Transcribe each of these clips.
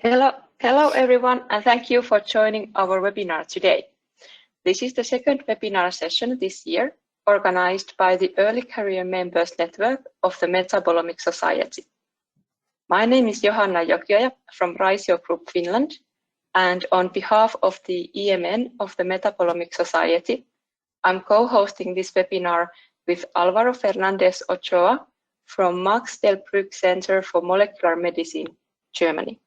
Hello everyone, and thank you for joining our webinar today. This is the second webinar session this year, organized by the Early Career Members Network of the Metabolomics Society. My name is Johanna Jokioja from Raisio Group Finland, and on behalf of the EMN of the Metabolomics Society, I'm co-hosting this webinar with Álvaro Fernández Ochoa from Max Delbrück Center for Molecular Medicine, Germany.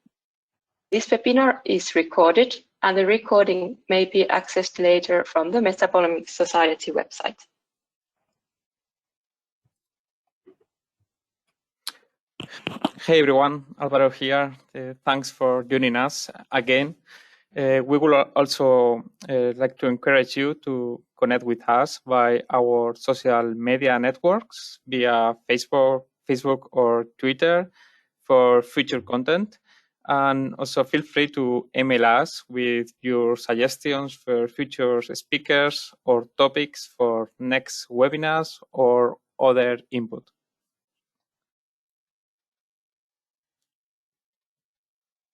This webinar is recorded, and the recording may be accessed later from the Metabolomics Society website. Hey everyone, Álvaro here. Thanks for joining us again. We would also like to encourage you to connect with us by our social media networks via Facebook or Twitter for future content. And also feel free to email us with your suggestions for future speakers or topics for next webinars or other input.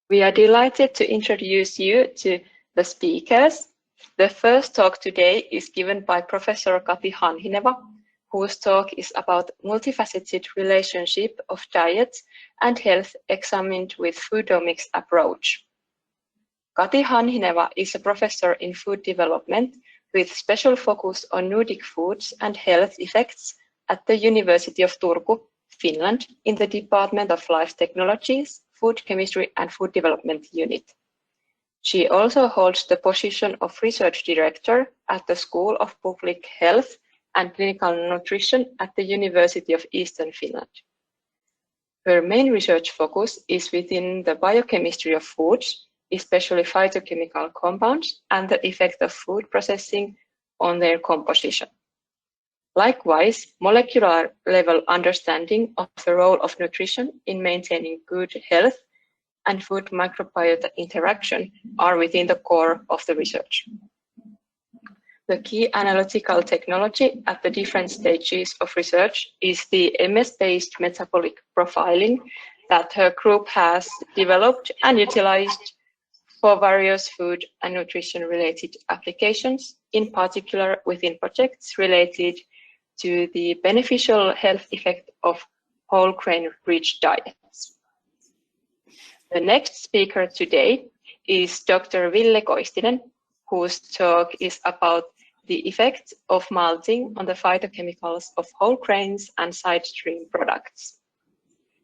We are delighted to introduce you to the speakers. The first talk today is given by Professor Kati Hanhineva, whose talk is about multifaceted relationship of diet and health examined with foodomics approach. Kati Hanhineva is a professor in food development with special focus on Nordic foods and health effects at the University of Turku, Finland, in the Department of Life Technologies, Food Chemistry and Food Development Unit. She also holds the position of Research Director at the School of Public Health and Clinical Nutrition at the University of Eastern Finland. Her main research focus is within the biochemistry of foods, especially phytochemical compounds, and the effect of food processing on their composition. Likewise, molecular level understanding of the role of nutrition in maintaining good health and food microbiota interaction are within the core of the research. The key analytical technology at the different stages of research is the MS-based metabolic profiling that her group has developed and utilized for various food and nutrition-related applications, in particular within projects related to the beneficial health effect of whole grain-rich diets. The next speaker today is Dr. Ville Koistinen, whose talk is about the effect of malting on the phytochemicals of whole grains and side stream products.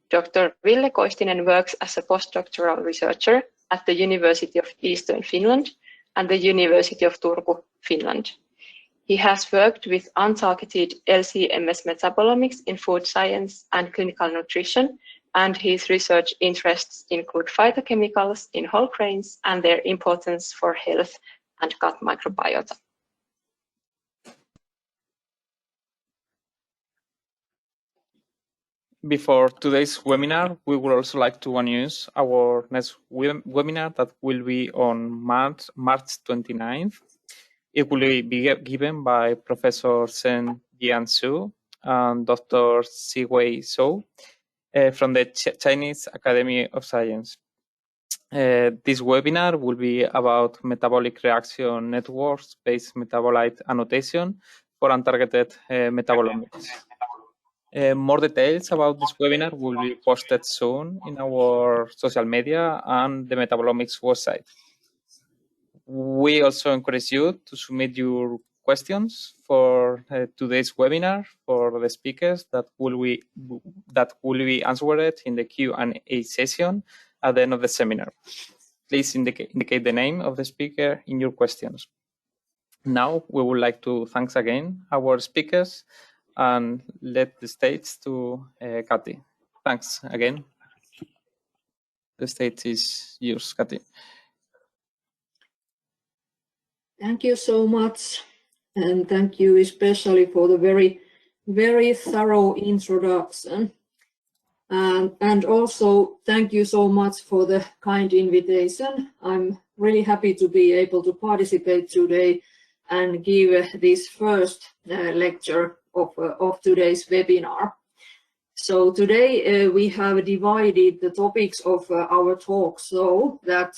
Dr. Ville Koistinen works as a postdoctoral researcher at the University of Eastern Finland and the University of Turku, Finland. He has worked with untargeted LC-MS metabolomics in food science and clinical nutrition, and his research interests include phytochemicals in whole grains and their importance for health and gut microbiota. Before today's webinar, we would also like to announce our next webinar that will be on March 29th. It will be given by Professor Shen Jianxu and Dr. Siwei Zhou from the Chinese Academy of Science. This webinar will be about metabolic reaction networks-based metabolite annotation for untargeted metabolomics. More details about this webinar will be posted soon in our social media and the Metabolomics website. We also encourage you to submit your questions for today's webinar for the speakers that will be answered in the Q&A session at the end of the seminar. Please indicate the name of the speaker in your questions. Now we would like to thank again our speakers and let the stage to Kati. Thanks again. The stage is yours, Kati. Thank you so much, and thank you especially for the very thorough introduction. And also thank you so much for the kind invitation. I'm really happy to be able to participate today and give this first lecture of today's webinar. So today we have divided the topics of our talk so that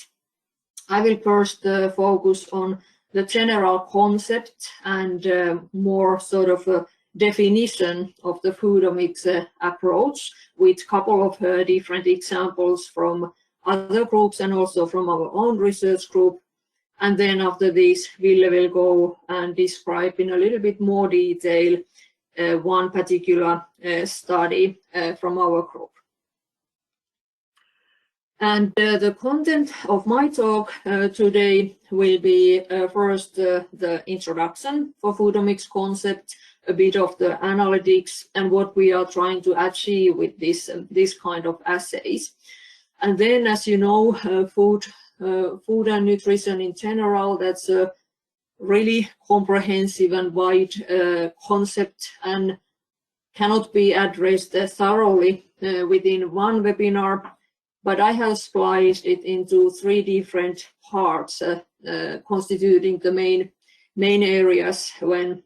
I will first focus on the general concept and more sort of a definition of the foodomics approach with a couple of different examples from other groups and also from our own research group. And then after this, Ville will go and describe in a little bit more detail one particular study from our group. And the content of my talk today will be first the introduction for foodomics concept, a bit of the analytics and what we are trying to achieve with this kind of assays. And then, as you know, food and nutrition in general, that's a really comprehensive and wide concept and cannot be addressed thoroughly within one webinar. But I have spliced it into 3 different parts constituting the main areas when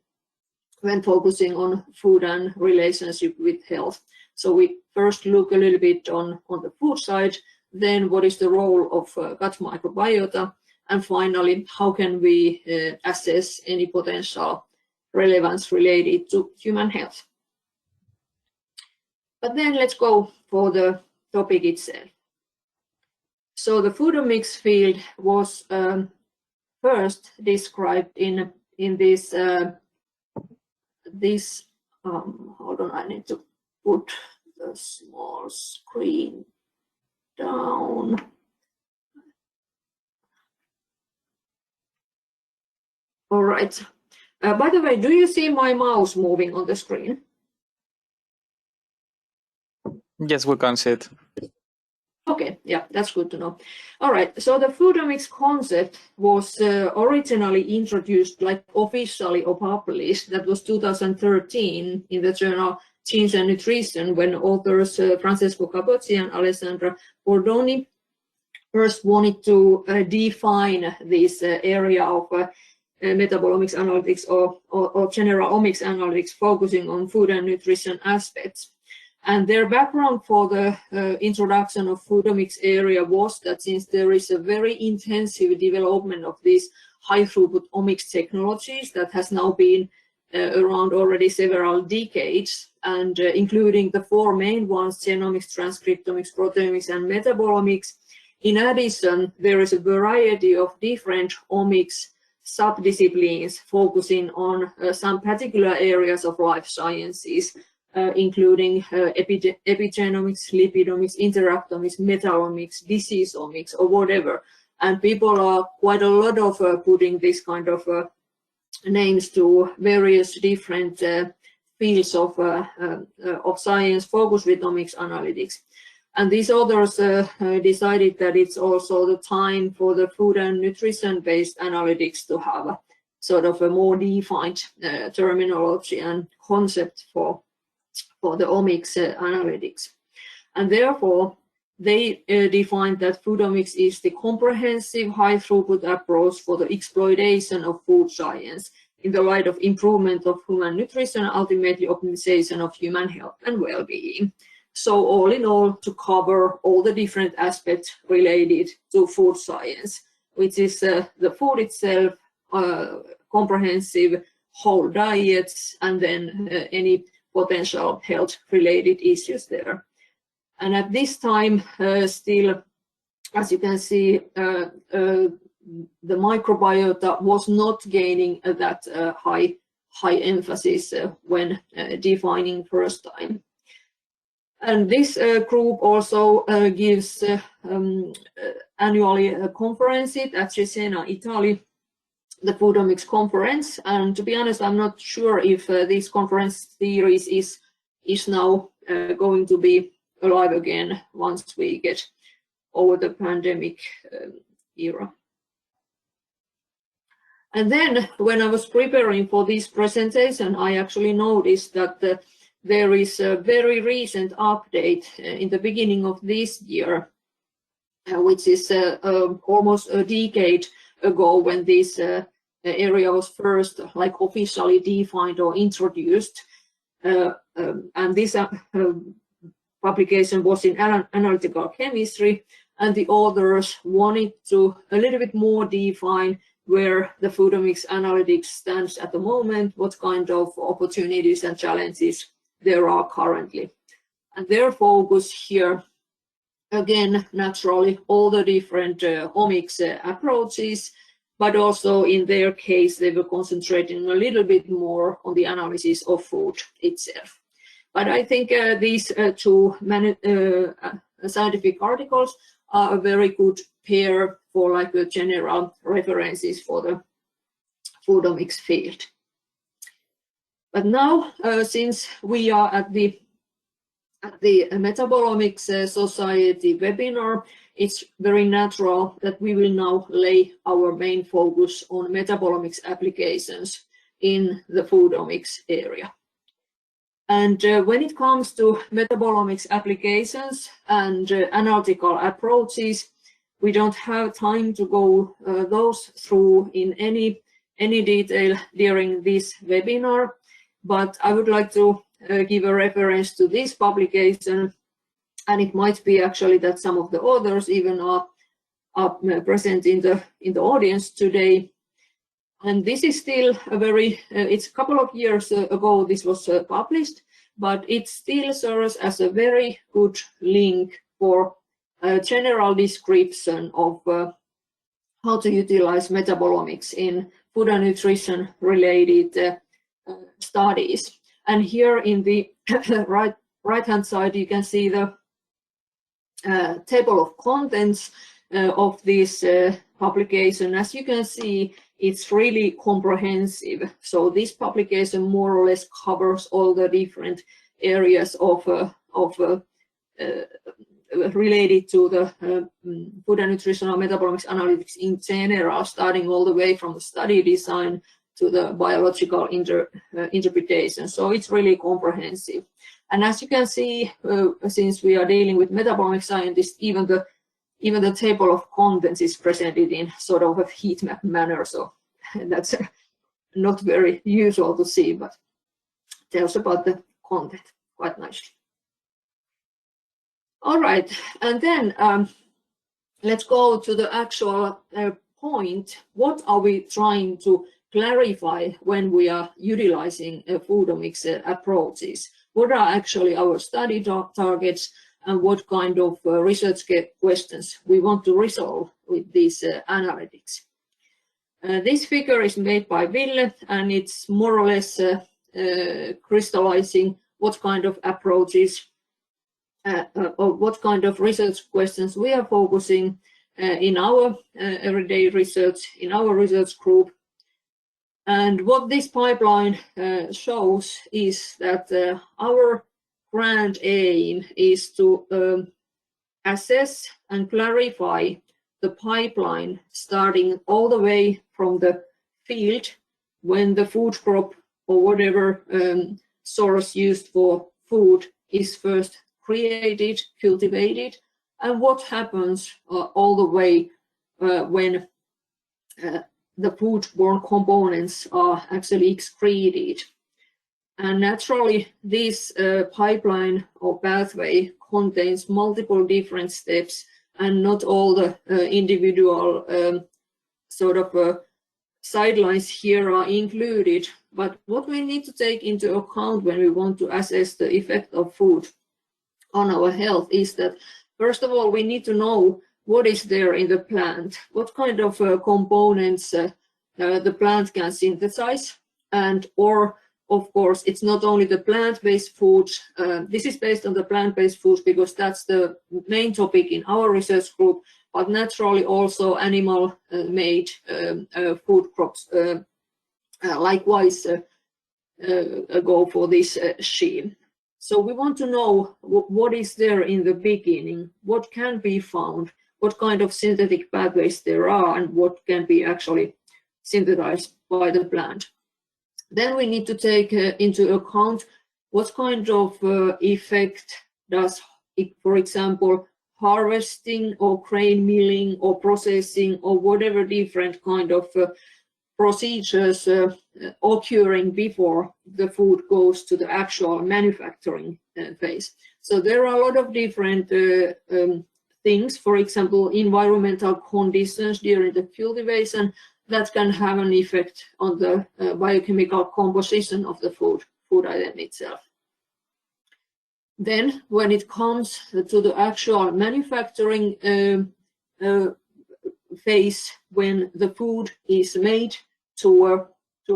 focusing on food and relationship with health. So we first look a little bit on the food side, then what is the role of gut microbiota, and finally, how can we assess any potential relevance related to human health. But then let's go for the topic itself. So the foodomics field was first described in this hold on, I need to put the small screen down. All right. By the way, do you see my mouse moving on the screen? Yes, we can see it. Okay, yeah, that's good to know. All right, so the foodomics concept was originally introduced, like officially or published, that was 2013 in the journal Genes and Nutrition, when authors Francesco Capozzi and Alessandra Bordoni first wanted to define this area of metabolomics analytics or general omics analytics focusing on food and nutrition aspects. And their background for the introduction of foodomics area was that since there is a very intensive development of these high throughput omics technologies that has now been around already several decades, and including the 4 main ones, genomics, transcriptomics, proteomics, and metabolomics. In addition, there is a variety of different omics subdisciplines focusing on some particular areas of life sciences, including epigenomics, lipidomics, interactomics, metabolomics, disease omics, or whatever. And people are quite a lot of putting this kind of names to various different fields of science focused with omics analytics. And these authors decided that it's also the time for the food and nutrition-based analytics to have a sort of a more defined terminology and concept for the omics analytics. And therefore, they defined that foodomics is the comprehensive high throughput approach for the exploitation of food science in the light of improvement of human nutrition, ultimately optimization of human health and well-being. So all in all, to cover all the different aspects related to food science, which is the food itself, comprehensive whole diets, and then any potential health-related issues there. And at this time, still, as you can see, the microbiota was not gaining that high emphasis when defining first time. And this group also gives annually a conference at Cesena, Italy, the Foodomics conference. And to be honest, I'm not sure if this conference series is now going to be alive again once we get over the pandemic era. And then when I was preparing for this presentation, I actually noticed that there is a very recent update in the beginning of this year, which is almost a decade ago when this area was first officially defined or introduced. And this publication was in analytical chemistry, and the authors wanted to a little bit more define where the foodomics analytics stands at the moment, what kind of opportunities and challenges there are currently. And their focus here, again, naturally, all the different omics approaches, but also in their case, they were concentrating a little bit more on the analysis of food itself. But I think these two scientific articles are a very good pair for like a general references for the foodomics field. But now, since we are at the Metabolomics Society webinar, it's very natural that we will now lay our main focus on metabolomics applications in the foodomics area. And when it comes to metabolomics applications and analytical approaches, we don't have time to go those through in any detail during this webinar, but I would like to give a reference to this publication, and it might be actually that some of the authors even are present in the audience today. And this is still a very, it's a couple of years ago this was published, but it still serves as a very good link for a general description of how to utilize metabolomics in food and nutrition related studies. And here in the right-hand side, you can see the table of contents of this publication. As you can see, it's really comprehensive. So this publication more or less covers all the different areas of related to the food and nutritional metabolomics analytics in general, starting all the way from the study design to the biological interpretation. So it's really comprehensive. And as you can see, since we are dealing with metabolomic scientists, even the table of contents is presented in sort of a heat map manner. So that's not very usual to see, but tells about the content quite nicely. All right, and then let's go to the actual point. What are we trying to clarify when we are utilizing foodomics approaches? What are actually our study targets, and what kind of research questions we want to resolve with these analytics? This figure is made by Ville, and it's more or less crystallizing what kind of approaches or what kind of research questions we are focusing in our everyday research, in our research group. And what this pipeline shows is that our grand aim is to assess and clarify the pipeline starting all the way from the field when the food crop or whatever source used for food is first created, cultivated, and what happens all the way when the foodborne components are actually excreted. And naturally, this pipeline or pathway contains multiple different steps, and not all the individual sort of sidelines here are included. But what we need to take into account when we want to assess the effect of food on our health is that, first of all, we need to know what is there in the plant, what kind of components the plant can synthesize, and or of course it's not only the plant-based foods. This is based on the plant-based foods because that's the main topic in our research group, but naturally also animal-made food crops likewise go for this scheme. So we want to know what is there in the beginning, what can be found, what kind of synthetic pathways there are, and what can be actually synthesized by the plant. Then we need to take into account what kind of effect does, for example, harvesting or grain milling or processing or whatever different kind of procedures occurring before the food goes to the actual manufacturing phase. So there are a lot of different things, for example, environmental conditions during the cultivation that can have an effect on the biochemical composition of the food item itself. Then when it comes to the actual manufacturing phase, when the food is made to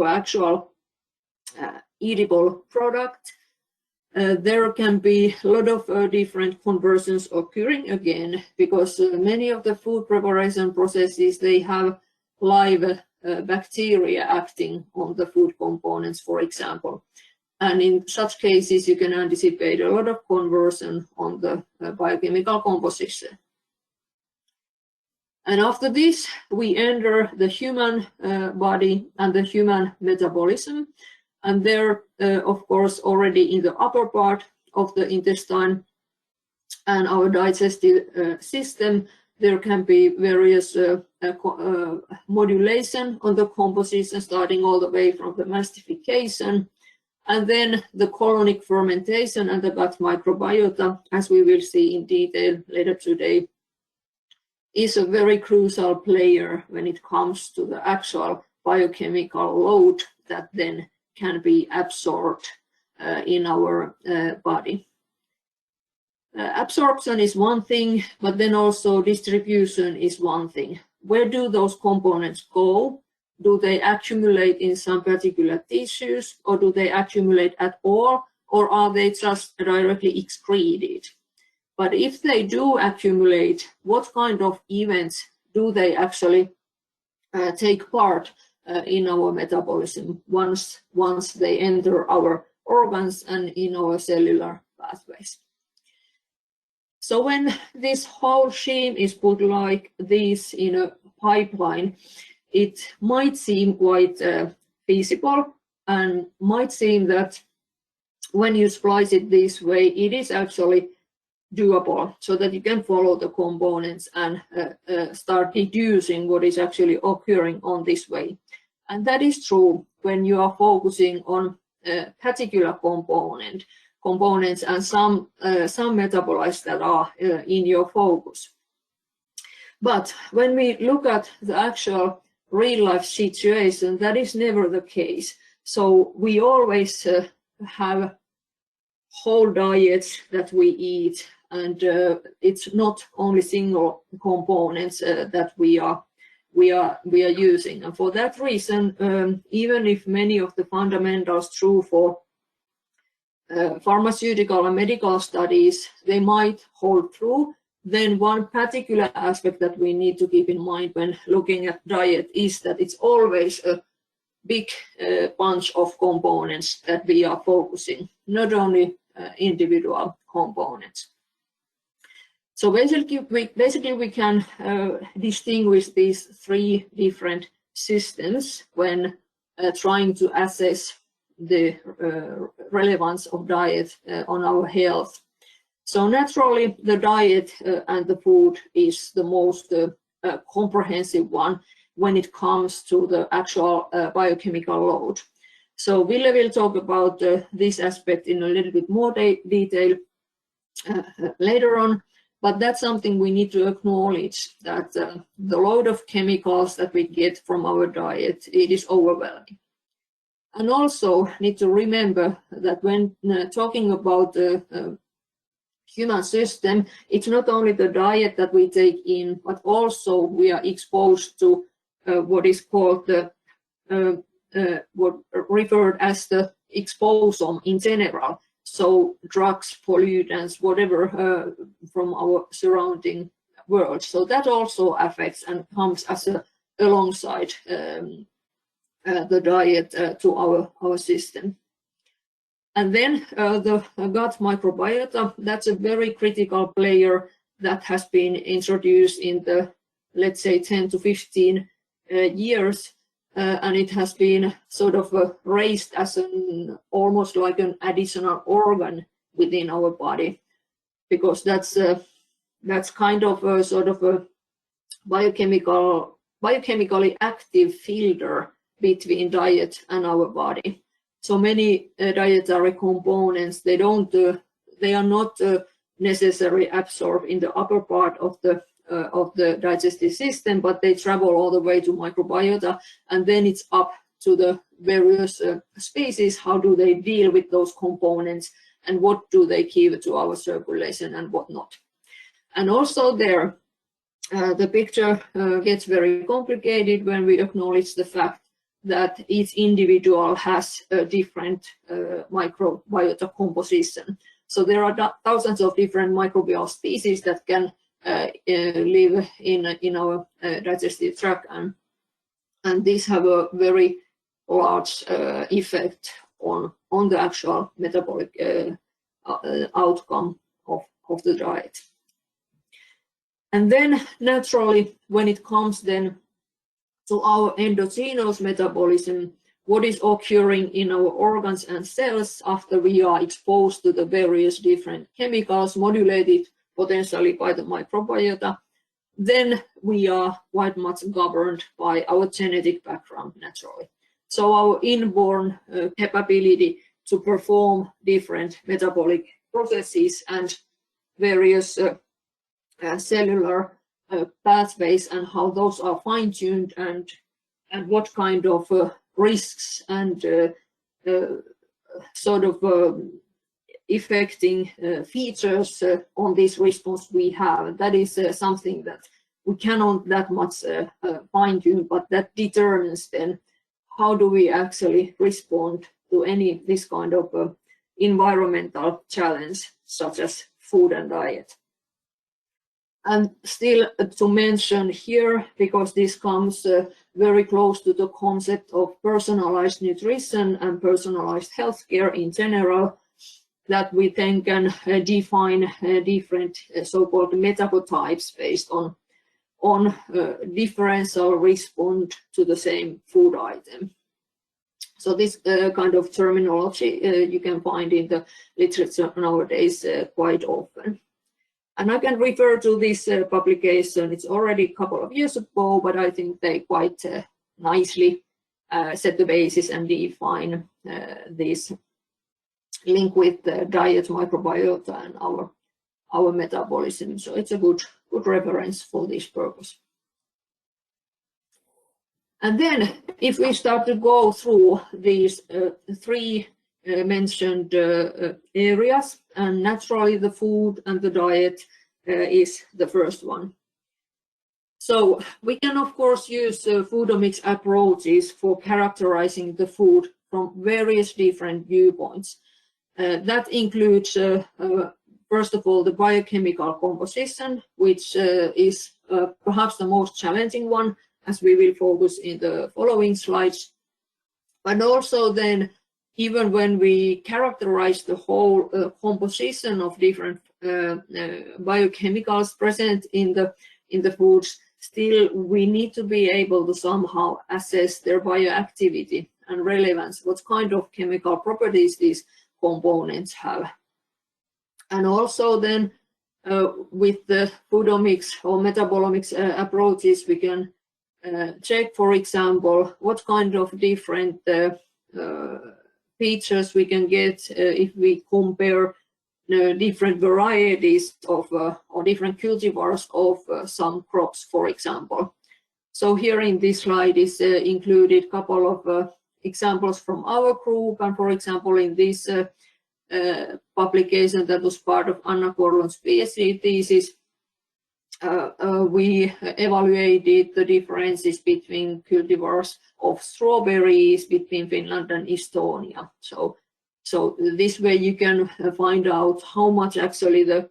actual eatable product, there can be a lot of different conversions occurring again, because many of the food preparation processes, they have live bacteria acting on the food components, for example. And in such cases, you can anticipate a lot of conversion on the biochemical composition. And after this, we enter the human body and the human metabolism. And there, of course, already in the upper part of the intestine and our digestive system, there can be various modulation on the composition, starting all the way from the mastification. And then the colonic fermentation and the gut microbiota, as we will see in detail later today, is a very crucial player when it comes to the actual biochemical load that then can be absorbed in our body. Absorption is one thing, but then also distribution is one thing. Where do those components go? Do they accumulate in some particular tissues, or do they accumulate at all, or are they just directly excreted? But if they do accumulate, what kind of events do they actually take part in our metabolism once they enter our organs and in our cellular pathways? So when this whole scheme is put like this in a pipeline, it might seem quite feasible, and might seem that when you splice it this way, it is actually doable, so that you can follow the components and start deducing what is actually occurring on this way. And that is true when you are focusing on particular components and some metabolites that are in your focus. But when we look at the actual real-life situation, that is never the case. So we always have whole diets that we eat, and it's not only single components that we are using. And for that reason, even if many of the fundamentals true for pharmaceutical and medical studies, they might hold true, then one particular aspect that we need to keep in mind when looking at diet is that it's always a big bunch of components that we are focusing, not only individual components. So basically we can distinguish these three different systems when trying to assess the relevance of diet on our health. So naturally, the diet and the food is the most comprehensive one when it comes to the actual biochemical load. So Ville will talk about this aspect in a little bit more detail later on, but that's something we need to acknowledge, that the load of chemicals that we get from our diet, it is overwhelming. And also need to remember that when talking about the human system, it's not only the diet that we take in, but also we are exposed to what is called the what referred as the exposome in general. So drugs, pollutants, whatever from our surrounding world. So that also affects and comes as alongside the diet to our system. And then the gut microbiota, that's a very critical player that has been introduced in the, let's say, 10 to 15 years. And it has been sort of raised as almost like an additional organ within our body, because that's kind of a sort of a biochemically active filter between diet and our body. So many dietary components, they don't they are not necessarily absorbed in the upper part of the digestive system, but they travel all the way to microbiota, and then it's up to the various species. How do they deal with those components, and what do they give to our circulation and what not? And also there, the picture gets very complicated when we acknowledge the fact that each individual has a different microbiota composition. So there are thousands of different microbial species that can live in our digestive tract, and these have a very large effect on the actual metabolic outcome of the diet. And then naturally, when it comes then to our endogenous metabolism, what is occurring in our organs and cells after we are exposed to the various different chemicals modulated potentially by the microbiota, then we are quite much governed by our genetic background naturally. So our inborn capability to perform different metabolic processes and various cellular pathways and how those are fine-tuned and what kind of risks and sort of affecting features on this response we have. That is something that we cannot that much fine-tune, but that determines then how do we actually respond to this kind of environmental challenge, such as food and diet. And still to mention here, because this comes very close to the concept of personalized nutrition and personalized healthcare in general, that we then can define different so-called metabotypes based on differential response to the same food item. So this kind of terminology you can find in the literature nowadays quite often. And I can refer to this publication. It's already a couple of years ago, but I think they quite nicely set the basis and define this link with the diet, microbiota, and our metabolism. So it's a good reference for this purpose. And then if we start to go through these three mentioned areas, and naturally the food and the diet is the first one. So we can of course use foodomics approaches for characterizing the food from various different viewpoints. That includes first of all the biochemical composition, which is perhaps the most challenging one, as we will focus in the following slides. But also then, even when we characterize the whole composition of different biochemicals present in the foods, still we need to be able to somehow assess their bioactivity and relevance, what kind of chemical properties these components have. And also then with the foodomics or metabolomics approaches, we can check, for example, what kind of different features we can get if we compare different varieties of or different cultivars of some crops, for example. So here in this slide is included a couple of examples from our group, and for example in this publication that was part of Anna Korlon's PhD thesis, we evaluated the differences between cultivars of strawberries between Finland and Estonia. So this way you can find out how much actually the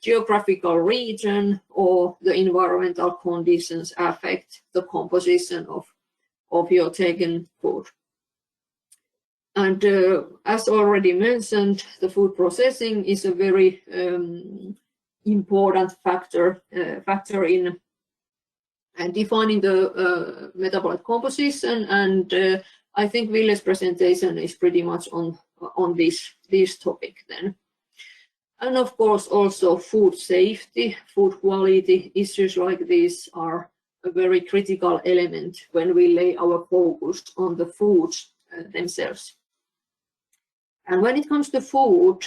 geographical region or the environmental conditions affect the composition of your taken food. And as already mentioned, the food processing is a very important factor in defining the metabolic composition, and I think Ville's presentation is pretty much on this topic then. And of course also food safety, food quality issues like these are a very critical element when we lay our focus on the foods themselves. And when it comes to food,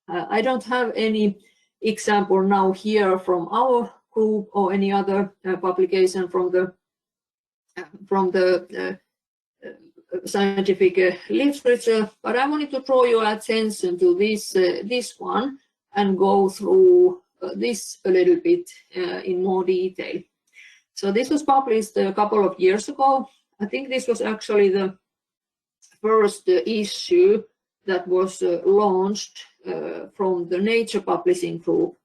I don't have any example now here from our group or any other publication from the scientific literature, but I wanted to draw your attention to this one and go through this a little bit in more detail. So this was published a couple of years ago. I think this was actually the first issue that was launched from the Nature Publishing Group.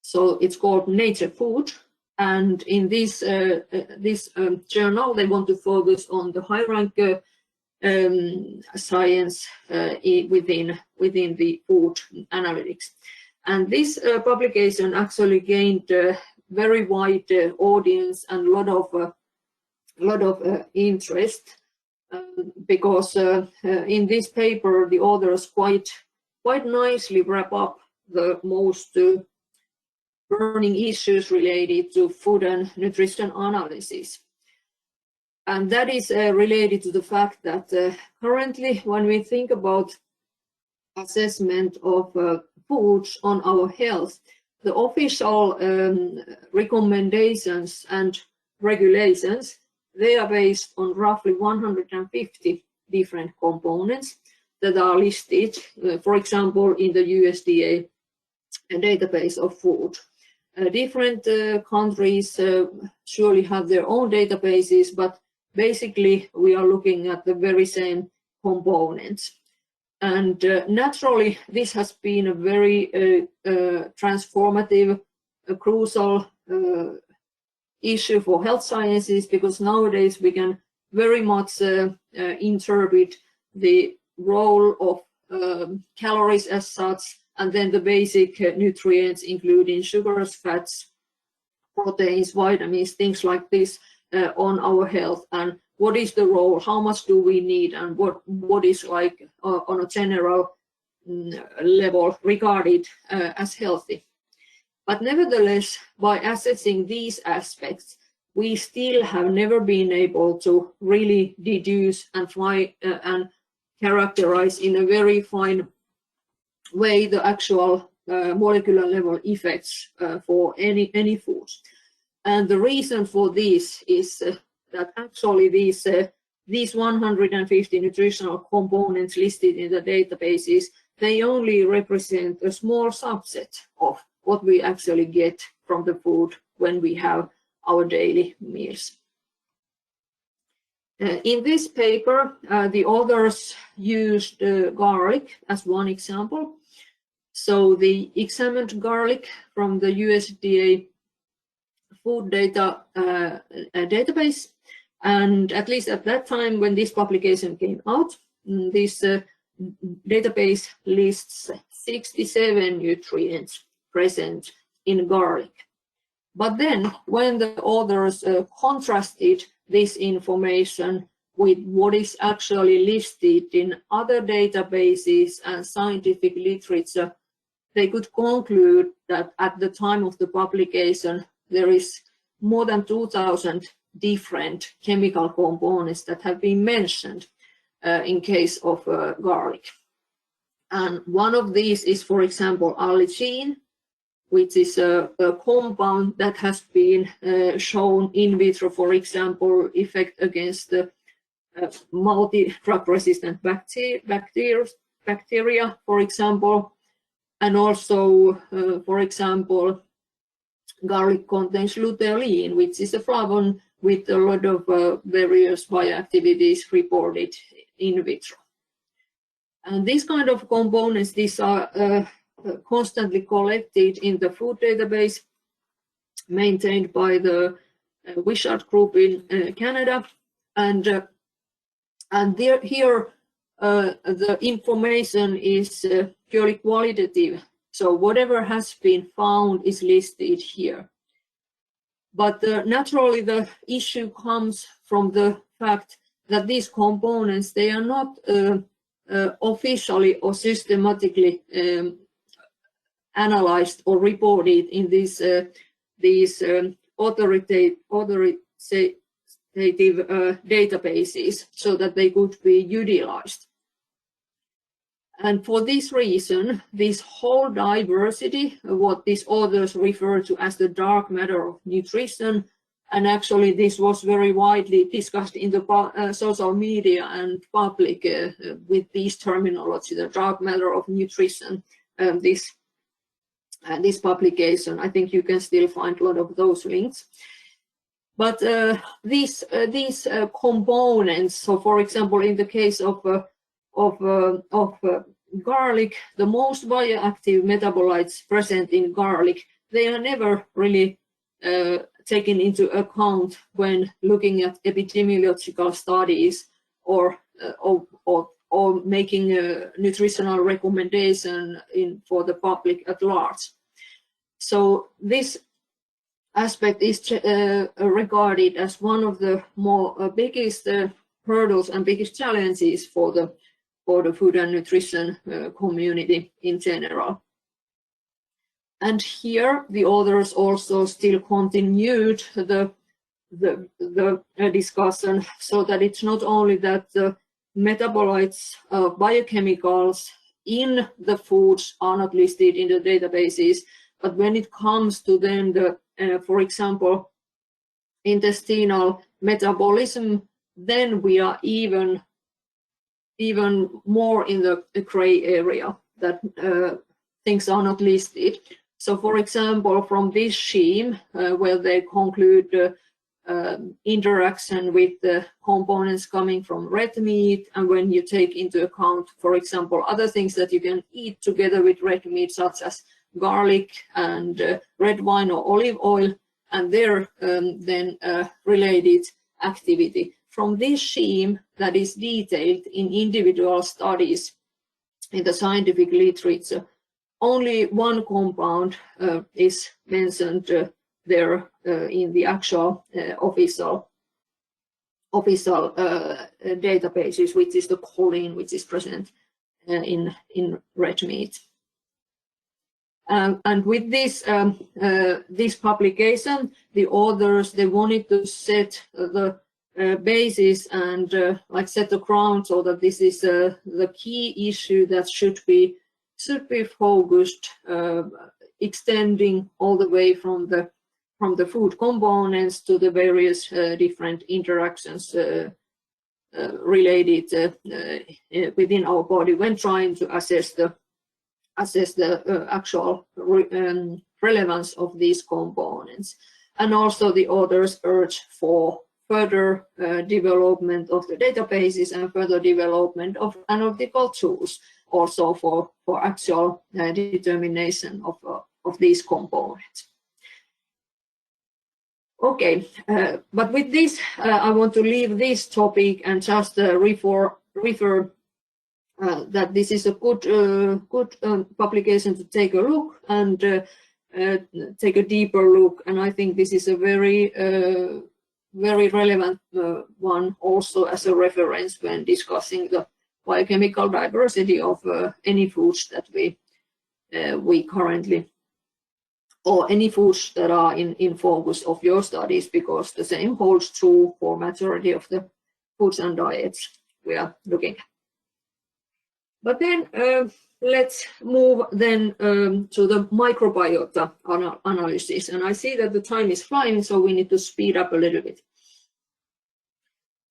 So it's called Nature Food. And in this journal, they want to focus on the high rank science within the food analytics. And this publication actually gained a very wide audience and a lot of interest because in this paper the authors quite nicely wrap up the most burning issues related to food and nutrition analysis. And that is related to the fact that currently when we think about assessment of foods on our health, the official recommendations and regulations, they are based on roughly 150 different components that are listed, for example, in the USDA database of food. Different countries surely have their own databases, but basically we are looking at the very same components. And naturally, this has been a very transformative, crucial issue for health sciences, because nowadays we can very much interpret the role of calories as such, and then the basic nutrients, including sugars, fats, proteins, vitamins, things like this on our health, and what is the role, how much do we need, and what is like on a general level regarded as healthy. But nevertheless, by assessing these aspects, we still have never been able to really deduce and try and characterize in a very fine way the actual molecular level effects for any foods. And the reason for this is that actually these 150 nutritional components listed in the databases, they only represent a small subset of what we actually get from the food when we have our daily meals. In this paper, the authors used garlic as one example. So they examined garlic from the USDA food data database, and at least at that time when this publication came out, this database lists 67 nutrients present in garlic. But then when the authors contrasted this information with what is actually listed in other databases and scientific literature, they could conclude that at the time of the publication, there is more than 2,000 different chemical components that have been mentioned in case of garlic. And one of these is, for example, allergen, which is a compound that has been shown in vitro, for example, effect against the multi-drug resistant bacteria, for example, and also, for example, garlic contains luteolin, which is a flavon with a lot of various bioactivities reported in vitro. And these kind of components, these are constantly collected in the food database maintained by the Wishart Group in Canada, and here the information is purely qualitative. So whatever has been found is listed here. But naturally, the issue comes from the fact that these components, they are not officially or systematically analyzed or reported in these authoritative databases so that they could be utilized. And for this reason, this whole diversity, what these authors refer to as the dark matter of nutrition, and actually this was very widely discussed in the social media and public with this terminology, the dark matter of nutrition, this publication. I think you can still find a lot of those links. But these components, so for example, in the case of garlic, the most bioactive metabolites present in garlic, they are never really taken into account when looking at epidemiological studies or making a nutritional recommendation for the public at large. So this aspect is regarded as one of the biggest hurdles and biggest challenges for the food and nutrition community in general. And here the authors also still continued the discussion, so that it's not only that the metabolites of biochemicals in the foods are not listed in the databases, but when it comes to then the, for example, intestinal metabolism, then we are even more in the gray area, that things are not listed. So, for example, from this scheme, where they conclude interaction with the components coming from red meat, and when you take into account, for example, other things that you can eat together with red meat, such as garlic and red wine or olive oil, and their then related activity. From this scheme that is detailed in individual studies in the scientific literature, only one compound is mentioned there in the actual official databases, which is the choline, which is present in red meat. And with this this publication, the authors, they wanted to set the basis and like set the ground, so that this is the key issue that should be focused, extending all the way from the food components to the various different interactions related within our body when trying to assess the actual relevance of these components. And also the authors urge for further development of the databases and further development of analytical tools, also for actual determination of these components. Okay, but with this, I want to leave this topic and just refer that this is a good publication to take a look and take a deeper look. And I think this is a very relevant one also as a reference when discussing the biochemical diversity of any foods that we currently, or any foods that are in focus of your studies, because the same holds true for majority of the foods and diets we are looking at. But then let's move then to the microbiota analysis. And I see that the time is flying, so we need to speed up a little bit.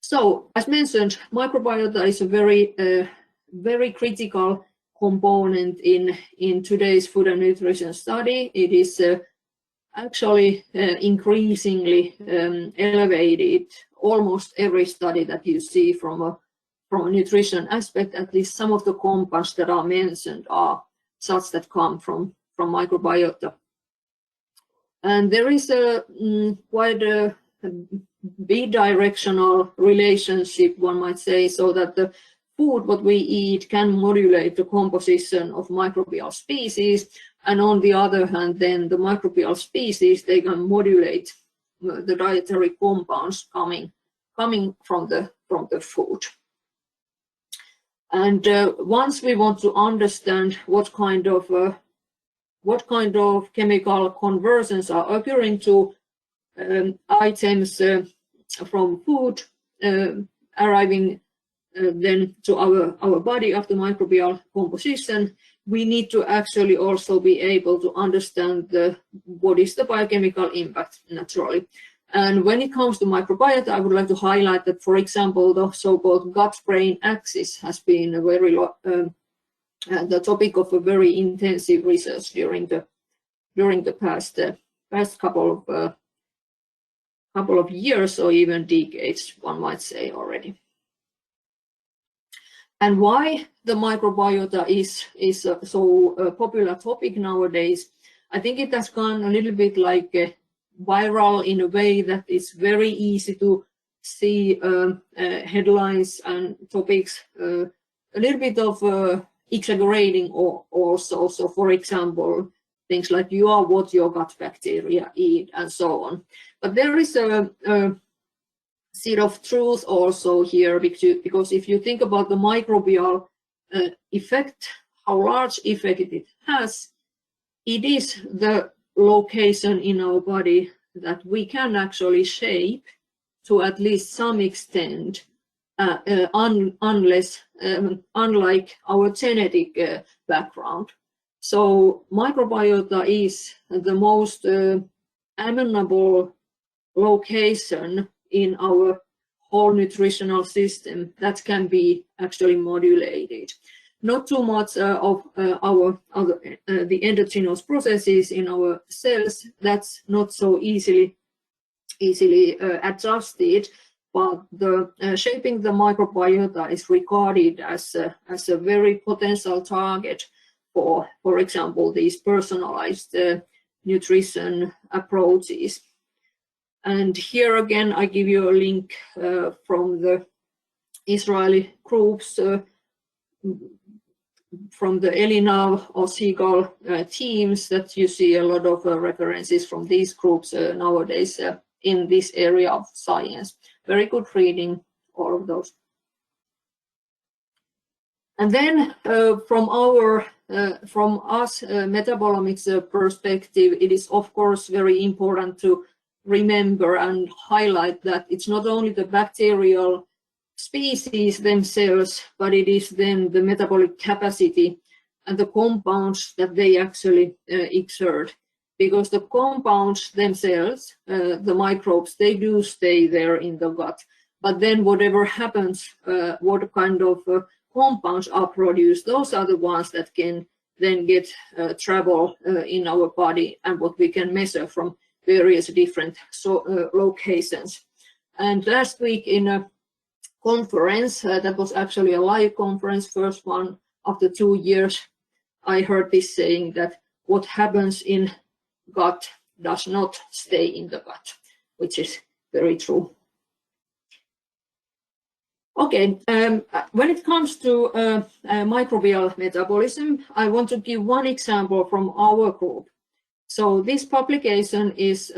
So, as mentioned, microbiota is a very critical component in today's food and nutrition study. It is actually increasingly elevated. Almost every study that you see from a nutrition aspect, at least some of the compounds that are mentioned are such that come from microbiota. And there is a quite a bidirectional relationship, one might say, so that the food what we eat can modulate the composition of microbial species, and on the other hand, then the microbial species, they can modulate the dietary compounds coming from the food. And once we want to understand what kind of chemical conversions are occurring to items from food arriving then to our body of the microbial composition, we need to actually also be able to understand what is the biochemical impact naturally. And when it comes to microbiota, I would like to highlight that, for example, the so-called gut-brain axis has been a very the topic of a very intensive research during the past couple of years, or even decades, one might say already. And why the microbiota is so popular topic nowadays? I think it has gone a little bit like viral in a way that it's very easy to see headlines and topics a little bit of exaggerating also. So, for example, things like you are what your gut bacteria eat and so on. But there is a seed of truth also here, because if you think about the microbial effect, how large effect it has, it is the location in our body that we can actually shape to at least some extent, unlike our genetic background. So microbiota is the most amenable location in our whole nutritional system that can be actually modulated. Not too much of the endogenous processes in our cells, that's not so easily adjusted, but the shaping the microbiota is regarded as a very potential target for example, these personalized nutrition approaches. And here again, I give you a link from the Israeli groups, from the Elinav or Seagull teams, that you see a lot of references from these groups nowadays in this area of science. Very good reading, all of those. And then from us metabolomics perspective, it is of course very important to remember and highlight that it's not only the bacterial species themselves, but it is then the metabolic capacity and the compounds that they actually exert. Because the compounds themselves, the microbes, they do stay there in the gut. But then whatever happens, what kind of compounds are produced, those are the ones that can then get travel in our body, and what we can measure from various different locations. And last week in a conference, that was actually a live conference, first one after 2 years, I heard this saying that what happens in gut does not stay in the gut, which is very true. Okay, when it comes to microbial metabolism, I want to give one example from our group. So this publication is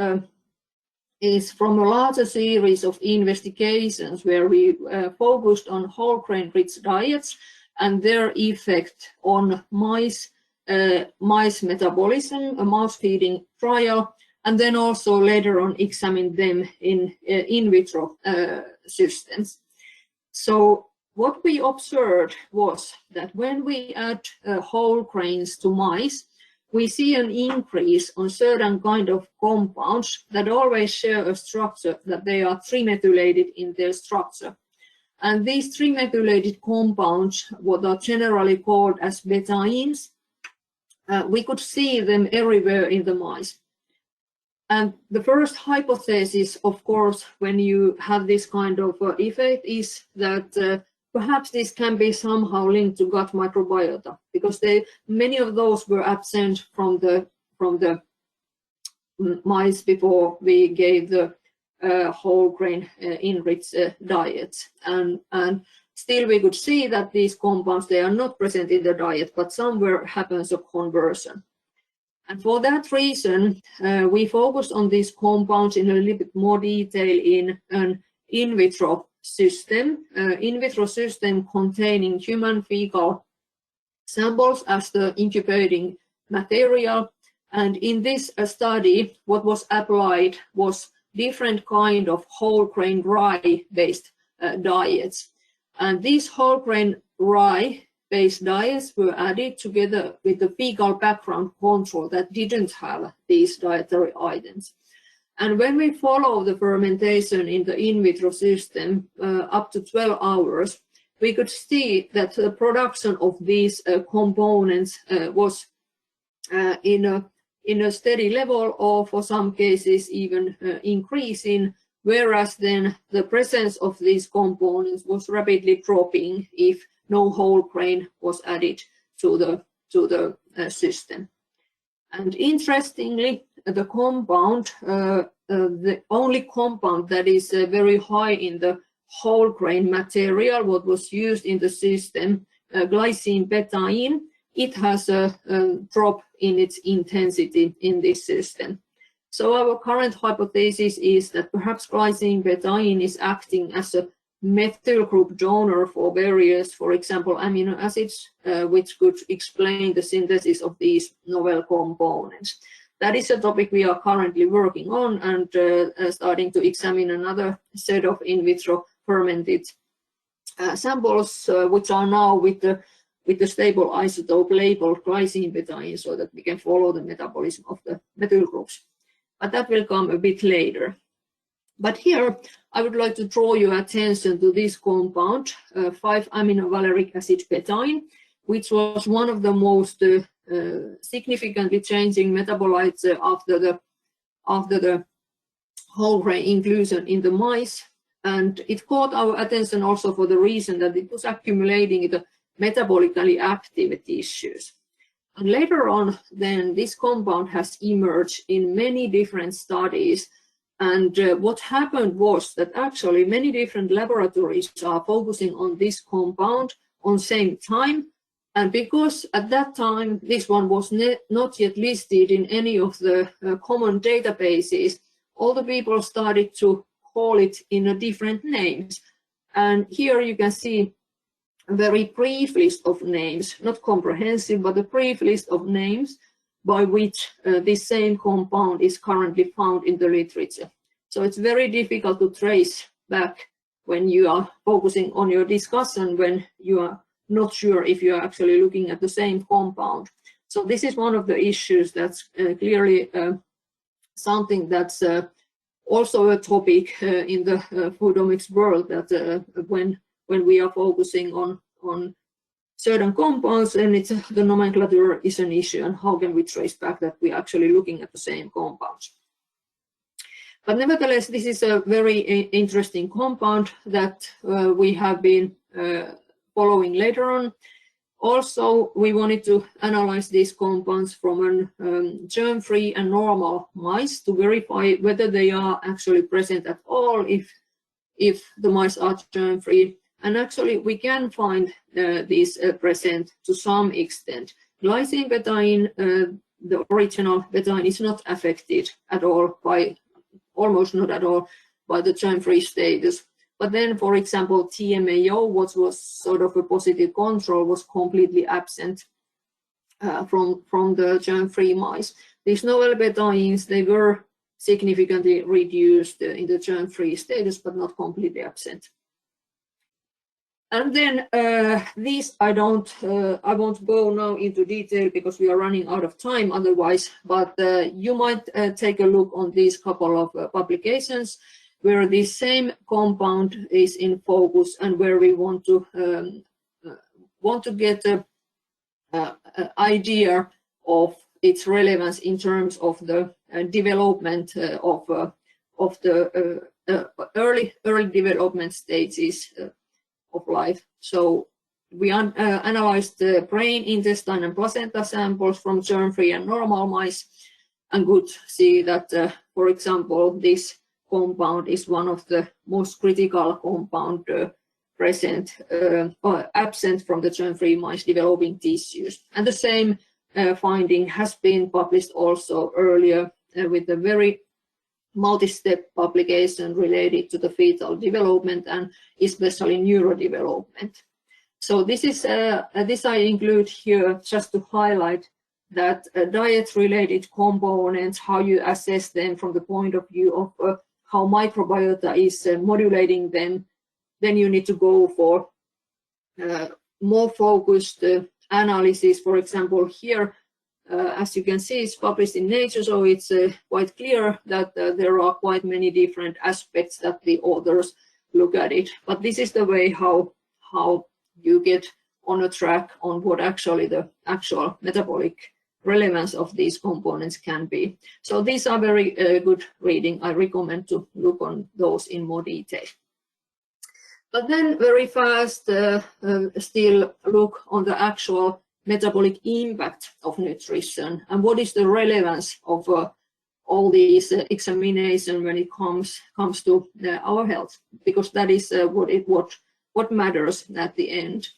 from a larger series of investigations where we focused on whole grain-rich diets and their effect on mice metabolism, a mouse feeding trial, and then also later on examined them in vitro systems. So what we observed was that when we add whole grains to mice, we see an increase on certain kind of compounds that always share a structure, that they are trimethylated in their structure. And these trimethylated compounds, what are generally called as betaines, we could see them everywhere in the mice. And the first hypothesis, of course, when you have this kind of effect, is that perhaps this can be somehow linked to gut microbiota, because many of those were absent from the mice before we gave the whole grain enriched diets. And still we could see that these compounds, they are not present in the diet, but somewhere happens a conversion. And for that reason, we focused on these compounds in a little bit more detail in an in vitro system containing human fecal samples as the incubating material. And in this study, what was applied was different kind of whole grain rye based diets. And these whole grain rye-based diets were added together with the fecal background control that didn't have these dietary items. And when we follow the fermentation in the in vitro system up to 12 hours, we could see that the production of these components was in a steady level, or for some cases even increasing, whereas then the presence of these components was rapidly dropping if no whole grain was added to the system. And interestingly, the compound, the only compound that is very high in the whole grain material, what was used in the system, glycine betaine, it has a drop in its intensity in this system. So our current hypothesis is that perhaps glycine betaine is acting as a methyl group donor for various, for example, amino acids, which could explain the synthesis of these novel components. That is a topic we are currently working on and starting to examine another set of in vitro fermented samples, which are now with the stable isotope labeled glycine betaine, so that we can follow the metabolism of the methyl groups. But that will come a bit later. But here I would like to draw your attention to this compound, 5-aminovaleric acid betaine, which was one of the most significantly changing metabolites after the whole grain inclusion in the mice. And it caught our attention also for the reason that it was accumulating the metabolically active tissues. And later on, then this compound has emerged in many different studies. And what happened was that actually many different laboratories are focusing on this compound on same time. And because at that time, this one was not yet listed in any of the common databases, all the people started to call it in a different names. And here you can see a very brief list of names, not comprehensive, but a brief list of names by which this same compound is currently found in the literature. So it's very difficult to trace back when you are focusing on your discussion, when you are not sure if you are actually looking at the same compound. So this is one of the issues that's clearly something that's also a topic in the foodomics world, that when we are focusing on certain compounds, and it's the nomenclature is an issue, and how can we trace back that we are actually looking at the same compounds. But nevertheless, this is a very interesting compound that we have been following later on. Also, we wanted to analyze these compounds from germ-free and normal mice to verify whether they are actually present at all if the mice are germ-free. And actually, we can find these present to some extent. Glycine betaine, the original betaine, is not affected at all by, almost not at all, by the germ-free status. But then, for example, TMAO, what was sort of a positive control, was completely absent from the germ-free mice. These novel betaines, they were significantly reduced in the germ-free status, but not completely absent. And then these I won't go now into detail because we are running out of time otherwise, but you might take a look on these couple of publications where this same compound is in focus and where we want to get an idea of its relevance in terms of the development of the early development stages of life. So we analyzed the brain, intestine, and placenta samples from germ-free and normal mice, and could see that, for example, this compound is one of the most critical compound present or absent from the germ-free mice developing tissues. And the same finding has been published also earlier with a very multi-step publication related to the fetal development and especially neurodevelopment. So this is this I include here just to highlight that diet-related components, how you assess them from the point of view of how microbiota is modulating them. Then you need to go for more focused analysis. For example, here, as you can see, it's published in Nature, so it's quite clear that there are quite many different aspects that the authors look at it. But this is the way how you get on a track on what actually the actual metabolic relevance of these components can be. So these are very good reading. I recommend to look on those in more detail. But then very fast, still look on the actual metabolic impact of nutrition and what is the relevance of all these examination when it comes to our health, because that is what matters at the end.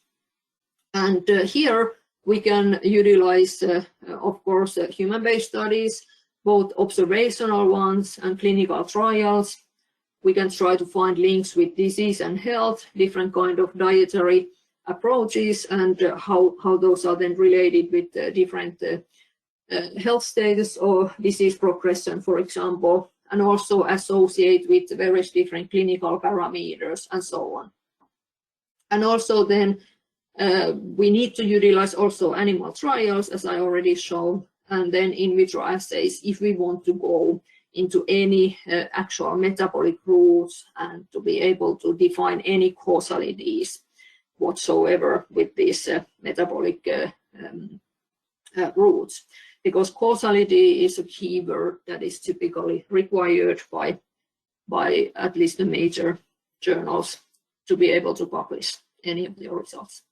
And here we can utilize, of course, human-based studies, both observational ones and clinical trials. We can try to find links with disease and health, different kind of dietary approaches, and how those are then related with different health status or disease progression, for example, and also associate with various different clinical parameters and so on. And also then we need to utilize also animal trials, as I already showed, and then in vitro assays if we want to go into any actual metabolic routes and to be able to define any causalities whatsoever with these metabolic routes. Because causality is a keyword that is typically required by at least the major journals to be able to publish any of their results.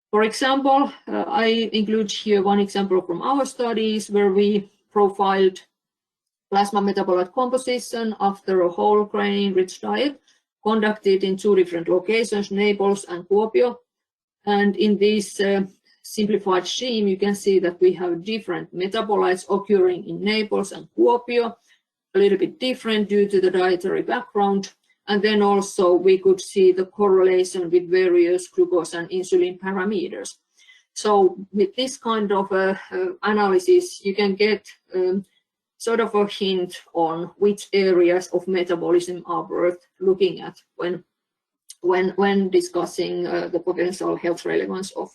For example, I include here one example from our studies where we profiled plasma metabolite composition after a whole grain-rich diet conducted in 2 different locations, Naples and Kuopio. And in this simplified scheme, you can see that we have different metabolites occurring in Naples and Kuopio, a little bit different due to the dietary background. And then also we could see the correlation with various glucose and insulin parameters. So with this kind of analysis, you can get sort of a hint on which areas of metabolism are worth looking at when discussing the potential health relevance of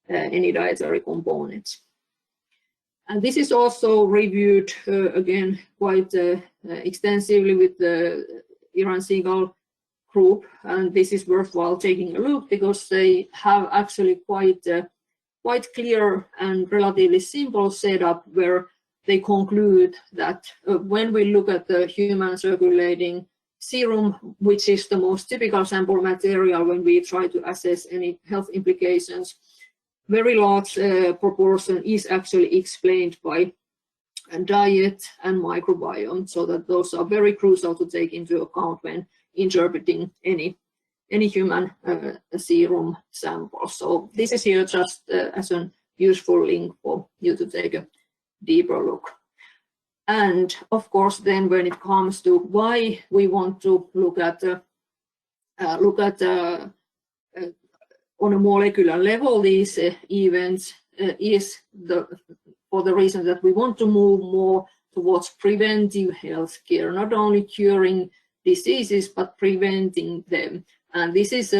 any dietary components. And this is also reviewed again quite extensively with the Iran Seagull group, and this is worthwhile taking a look because they have actually quite clear and relatively simple setup where they conclude that when we look at the human circulating serum, which is the most typical sample material when we try to assess any health implications, very large proportion is actually explained by diet and microbiome, so that those are very crucial to take into account when interpreting any human serum sample. So this is here just as a useful link for you to take a deeper look. And of course, then when it comes to why we want to look at on a molecular level these events is for the reason that we want to move more towards preventive health care, not only curing diseases but preventing them. And this is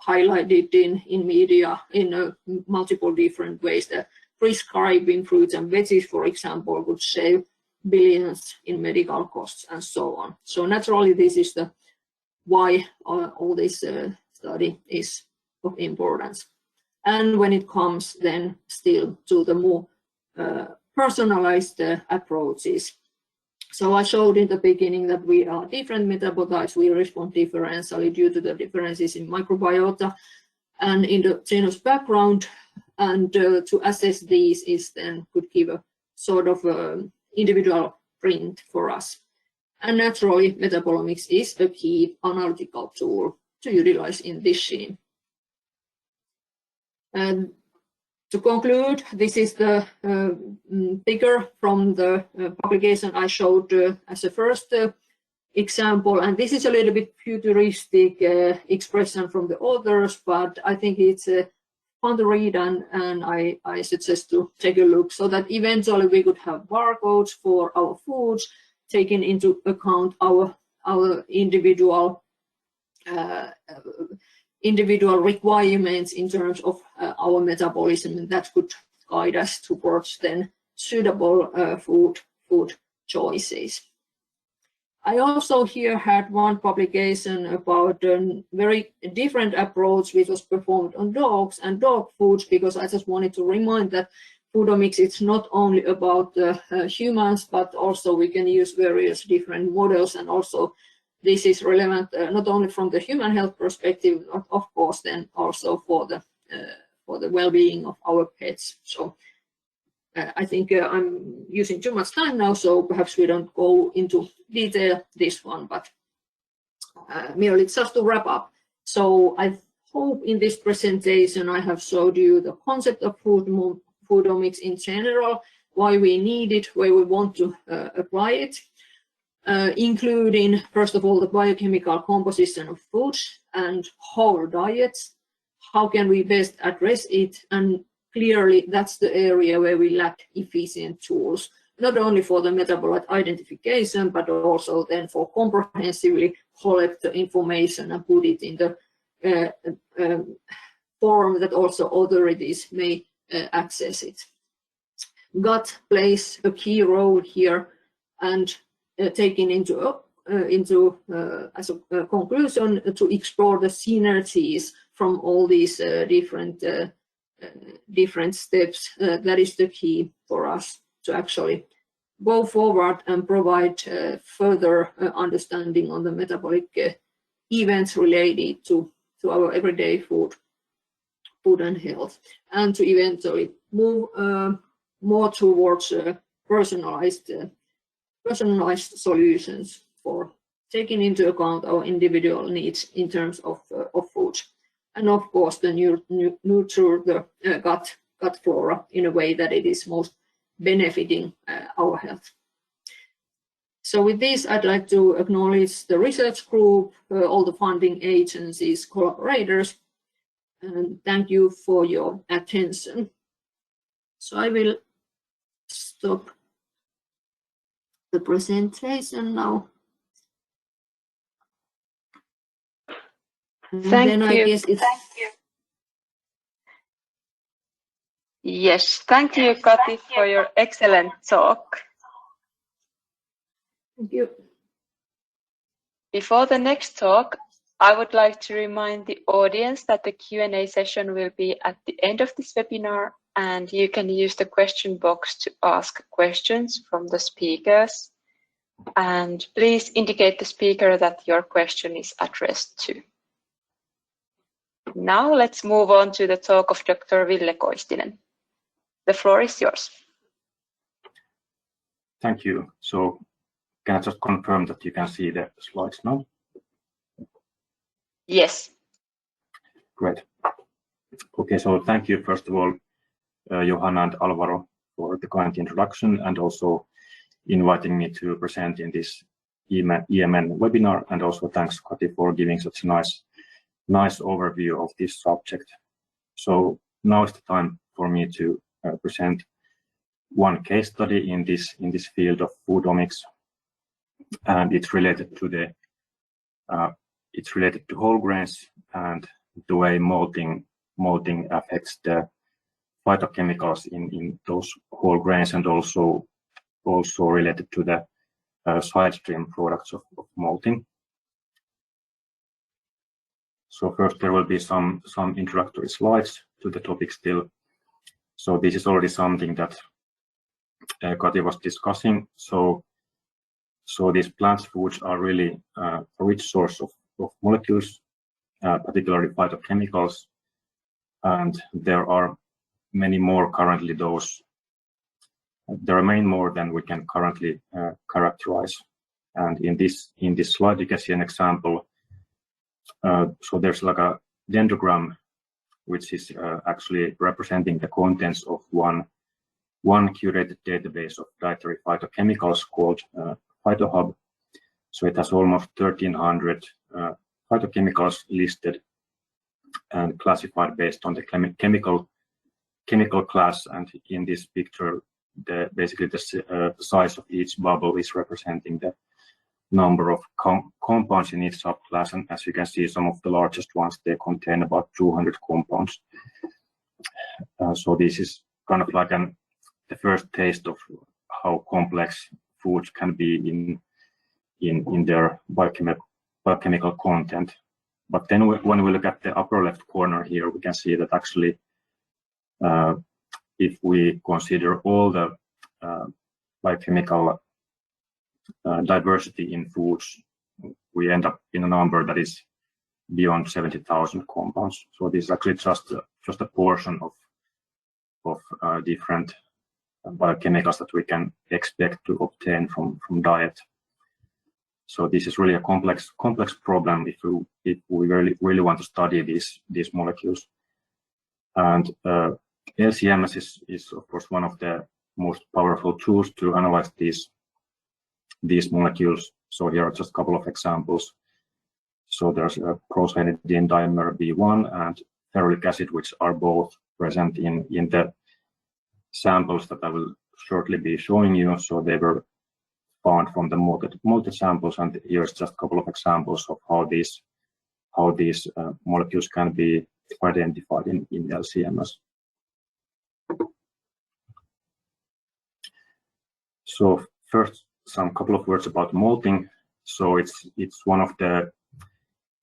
highlighted in media in multiple different ways. That prescribing fruits and veggies, for example, would save billions in medical costs and so on. So naturally, this is the why all this study is of importance. And when it comes then still to the more personalized approaches. So I showed in the beginning that we are different metabolites, we respond differentially due to the differences in microbiota and in the genus background, and to assess these is then could give a sort of individual print for us. And naturally, metabolomics is a key analytical tool to utilize in this scheme. And to conclude, this is the figure from the publication I showed as a first example, and this is a little bit futuristic expression from the authors, but I think it's fun to read, and I suggest to take a look, so that eventually we could have barcodes for our foods, taking into account our individual individual requirements in terms of our metabolism, and that could guide us towards then suitable food choices. I also here had one publication about a very different approach which was performed on dogs and dog foods, because I just wanted to remind that foodomics, it's not only about humans, but also we can use various different models, and also this is relevant not only from the human health perspective, but of course then also for the well-being of our pets. So I think I'm using too much time now, so perhaps we don't go into detail this one, but merely just to wrap up. So I hope in this presentation I have showed you the concept of foodomics in general, why we need it, where we want to apply it, including, first of all, the biochemical composition of foods and whole diets. How can we best address it? And clearly, that's the area where we lack efficient tools, not only for the metabolite identification, but also then for comprehensively collect the information and put it in the form that also authorities may access it. Gut plays a key role here, and taking into as a conclusion to explore the synergies from all these different steps. That is the key for us to actually go forward and provide further understanding on the metabolic events related to our everyday food and health, and to eventually move more towards personalized solutions for taking into account our individual needs in terms of food, and of course the nurture the gut flora in a way that it is most benefiting our health. So with this, I'd like to acknowledge the research group, all the funding agencies, collaborators, and thank you for your attention. So I will stop the presentation now. Thank you. Yes, thank you, Kati, for your excellent talk. Thank you. Before the next talk, I would like to remind the audience that the Q&A session will be at the end of this webinar, and you can use the question box to ask questions from the speakers. And please indicate the speaker that your question is addressed to. Now let's move on to the talk of Dr. Ville Koistinen. The floor is yours. Thank you. So can I just confirm that you can see the slides now? Yes. Great. Okay, so thank you, first of all, Johanna and Alvaro, for the kind introduction, and also inviting me to present in this EMN webinar, and also thanks, Kati, for giving such a nice overview of this subject. So now is the time for me to present one case study in this field of foodomics, and it's related to whole grains and the way malting affects the phytochemicals in those whole grains, and also related to the side stream products of malting. So first there will be some introductory slides to the topic still. So this is already something that Kati was discussing. So these plant foods are really a rich source of molecules, particularly phytochemicals, and there are many more currently. There are many more than we can currently characterize. And in this slide, you can see an example. So there's like a dendrogram, which is actually representing the contents of one curated database of dietary phytochemicals called PhytoHub. So it has almost 1,300 phytochemicals listed and classified based on the chemical class. And in this picture, basically the size of each bubble is representing number of compounds in each subclass, and as you can see, some of the largest ones, they contain about 200 compounds. So this is kind of like the first taste of how complex foods can be in their biochemical content. But then when we look at the upper left corner here, we can see that actually if we consider all the biochemical diversity in foods, we end up in a number that is beyond 70,000 compounds. So this is actually just a portion of different biochemicals that we can expect to obtain from diet. So this is really a complex problem if we really want to study these molecules. And LCMS is of course one of the most powerful tools to analyze these molecules. So here are just a couple of examples. So there's a procyanidine dimer B1 and ferulic acid, which are both present in the samples that I will shortly be showing you. So they were found from the multi-samples, and here's just a couple of examples of how these molecules can be identified in LCMS. So first, some couple of words about malting. So it's one of the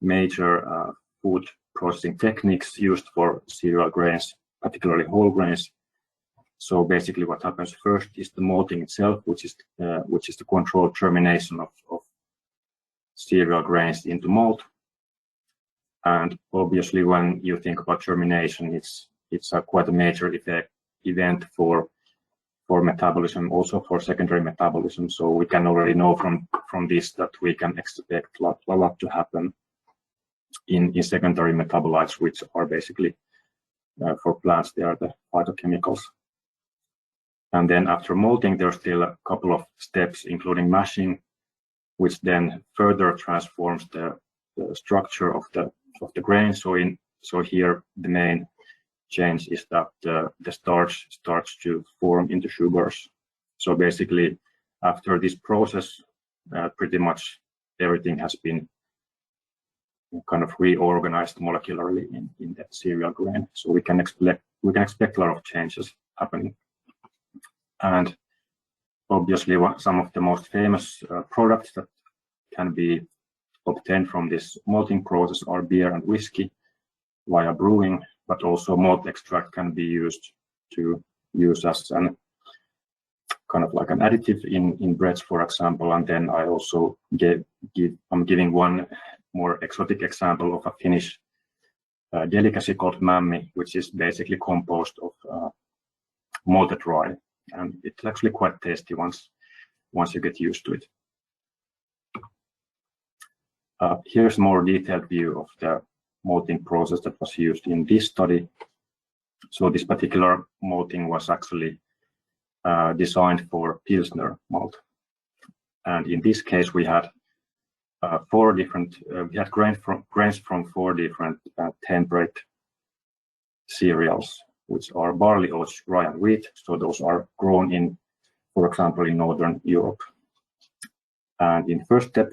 major food processing techniques used for cereal grains, particularly whole grains. So basically, what happens first is the malting itself, which is the controlled termination of cereal grains into malt. And obviously, when you think about termination, it's quite a major event for metabolism, also for secondary metabolism. So we can already know from this that we can expect a lot to happen in secondary metabolites, which are basically for plants, they are the phytochemicals. And then after malting, there's still a couple of steps, including mashing, which then further transforms the structure of the grain. So here the main change is that the starch starts to form into sugars. So basically, after this process, pretty much everything has been kind of reorganized molecularly in the cereal grain. So we can expect a lot of changes happening. And obviously, some of the most famous products that can be obtained from this malting process are beer and whiskey via brewing, but also malt extract can be used as an kind of like an additive in breads, for example. And then I also I'm giving one more exotic example of a Finnish delicacy called mämmi, which is basically composed of malted rye. And it's actually quite tasty once you get used to it. Here's a more detailed view of the malting process that was used in this study. So this particular malting was actually designed for Pilsner malt. And in this case, we had grains from 4 different temperate cereals, which are barley, oats, rye, and wheat. So those are grown for example, in Northern Europe. And in the first step,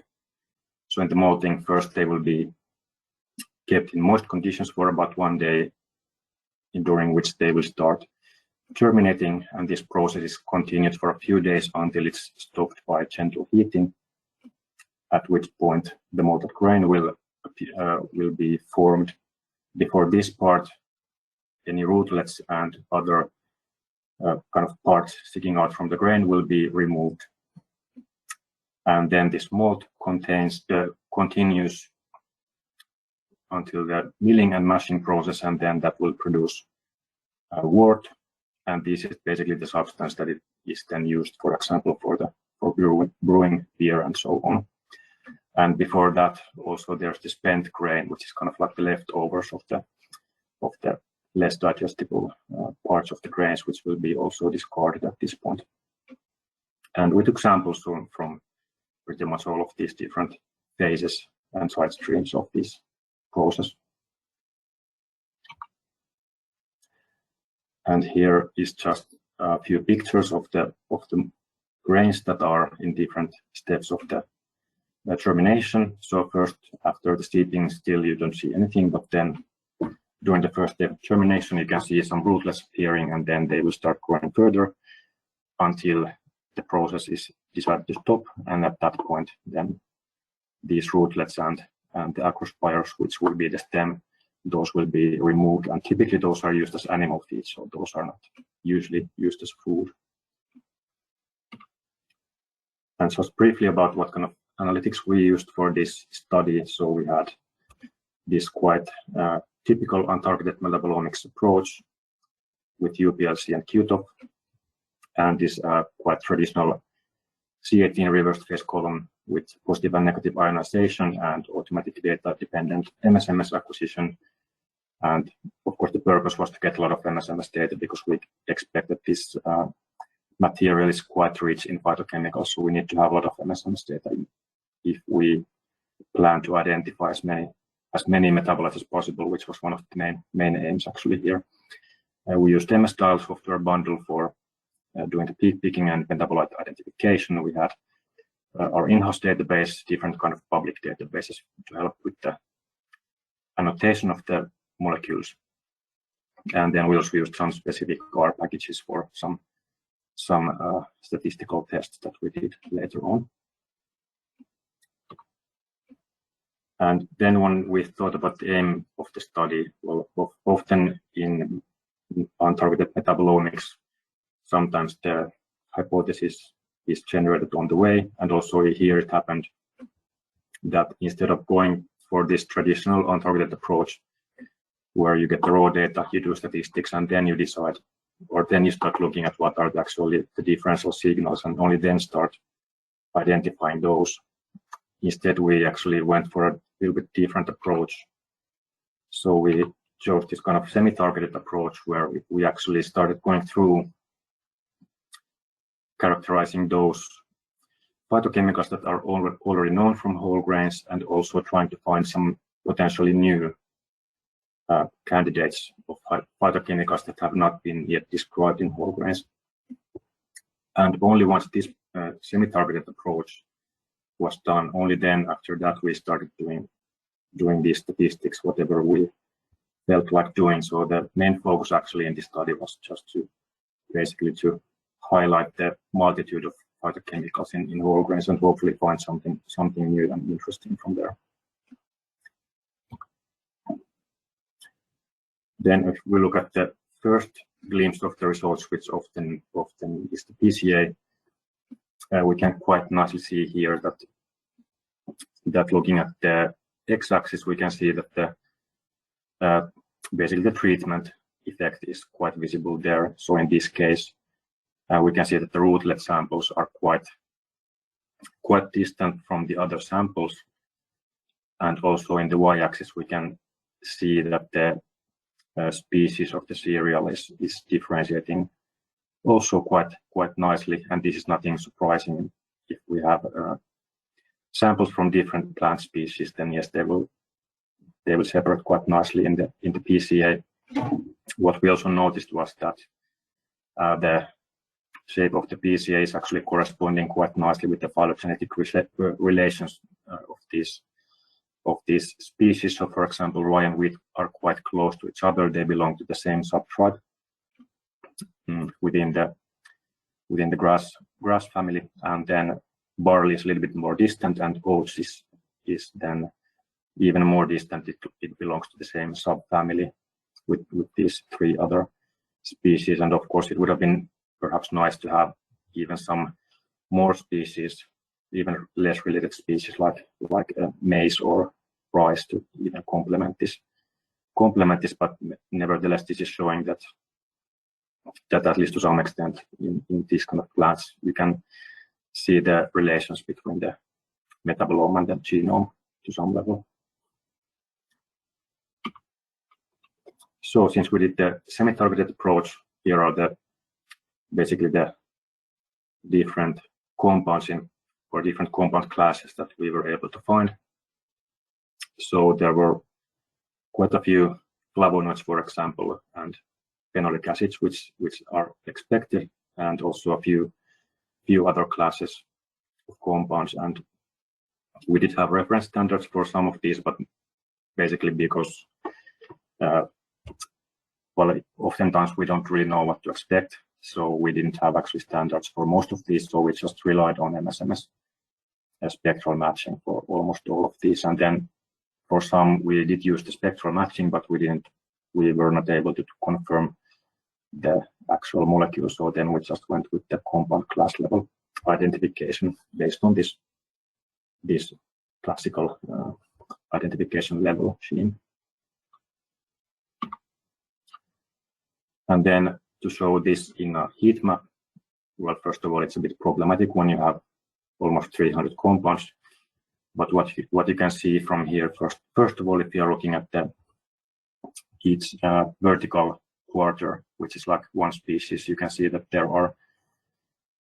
so in the malting, first they will be kept in moist conditions for about 1 day, during which they will start germinating, and this process is continued for a few days until it's stopped by gentle heating, at which point the malted grain will be formed. Before this part, any rootlets and other kind of parts sticking out from the grain will be removed. And then this malt continues until the milling and mashing process, and then that will produce wort. And this is basically the substance that it is then used, for example, for brewing beer and so on. And before that, also there's the spent grain, which is kind of like the leftovers of the less digestible parts of the grains, which will be also discarded at this point. And we took samples from pretty much all of these different phases and side streams of this process. And here is just a few pictures of the grains that are in different steps of the termination. So first, after the steeping, still you don't see anything, but then during the first step of termination, you can see some rootlets appearing, and then they will start growing further until the process is decided to stop. And at that point, then these rootlets and the acrospires, which will be the stem, those will be removed. And typically those are used as animal feed, so those are not usually used as food. And just briefly about what kind of analytics we used for this study. So we had this quite typical untargeted metabolomics approach with UPLC and QTOF, and this quite traditional C18 reverse phase column with positive and negative ionization and automatic data-dependent MSMS acquisition. And of course, the purpose was to get a lot of MSMS data because we expect that this material is quite rich in phytochemicals, so we need to have a lot of MSMS data if we plan to identify as many metabolites as possible, which was one of the main aims actually here. We used MS-style software bundle for doing the peak picking and metabolite identification. We had our in-house database, different kind of public databases to help with the annotation of the molecules. And then we also used some specific R packages for some statistical tests that we did later on. And then when we thought about the aim of the study, well, often in untargeted metabolomics, sometimes the hypothesis is generated on the way. And also here it happened that instead of going for this traditional untargeted approach, where you get the raw data, you do statistics, and then you decide, or then you start looking at what are actually the differential signals, and only then start identifying those. Instead, we actually went for a little bit different approach. So we chose this kind of semi-targeted approach where we actually started going through characterizing those phytochemicals that are already known from whole grains, and also trying to find some potentially new candidates of phytochemicals that have not been yet described in whole grains. And only once this semi-targeted approach was done, only then after that we started doing these statistics, whatever we felt like doing. So the main focus actually in this study was just to basically to highlight the multitude of phytochemicals in whole grains and hopefully find something new and interesting from there. Then if we look at the first glimpse of the results, which often is the PCA, we can quite nicely see here that looking at the x-axis, we can see that the basically the treatment effect is quite visible there. So in this case, we can see that the rootlet samples are quite distant from the other samples, and also in the y-axis we can see that the species of the cereal is differentiating also quite nicely, and this is nothing surprising. If we have samples from different plant species, then yes, they will separate quite nicely in the PCA. What we also noticed was that the shape of the PCA is actually corresponding quite nicely with the phylogenetic relations of these species. So for example, rye and wheat are quite close to each other. They belong to the same subtribe within the grass family, and then barley is a little bit more distant, and oats is then even more distant. It belongs to the same subfamily with these three other species. And of course, it would have been perhaps nice to have even some more species, even less related species like maize or rice to even complement this. But nevertheless, this is showing that at least to some extent in these kind of plants, you can see the relations between the metabolome and the genome to some level. So since we did the semi-targeted approach, here are basically the different compounds or different compound classes that we were able to find. So there were quite a few flavonoids, for example, and phenolic acids, which are expected, and also a few other classes of compounds. And We did have reference standards for some of these, but basically because well, oftentimes we don't really know what to expect, so we didn't have actually standards for most of these, so we just relied on MSMS spectral matching for almost all of these. And then for some we did use the spectral matching, but we were not able to confirm the actual molecule, so then we just went with the compound class level identification based on this classical identification level scheme. And then to show this in a heat map, well, first of all, it's a bit problematic when you have almost 300 compounds. But what you can see from here, first of all, if you are looking at each vertical quarter, which is like one species, you can see that there are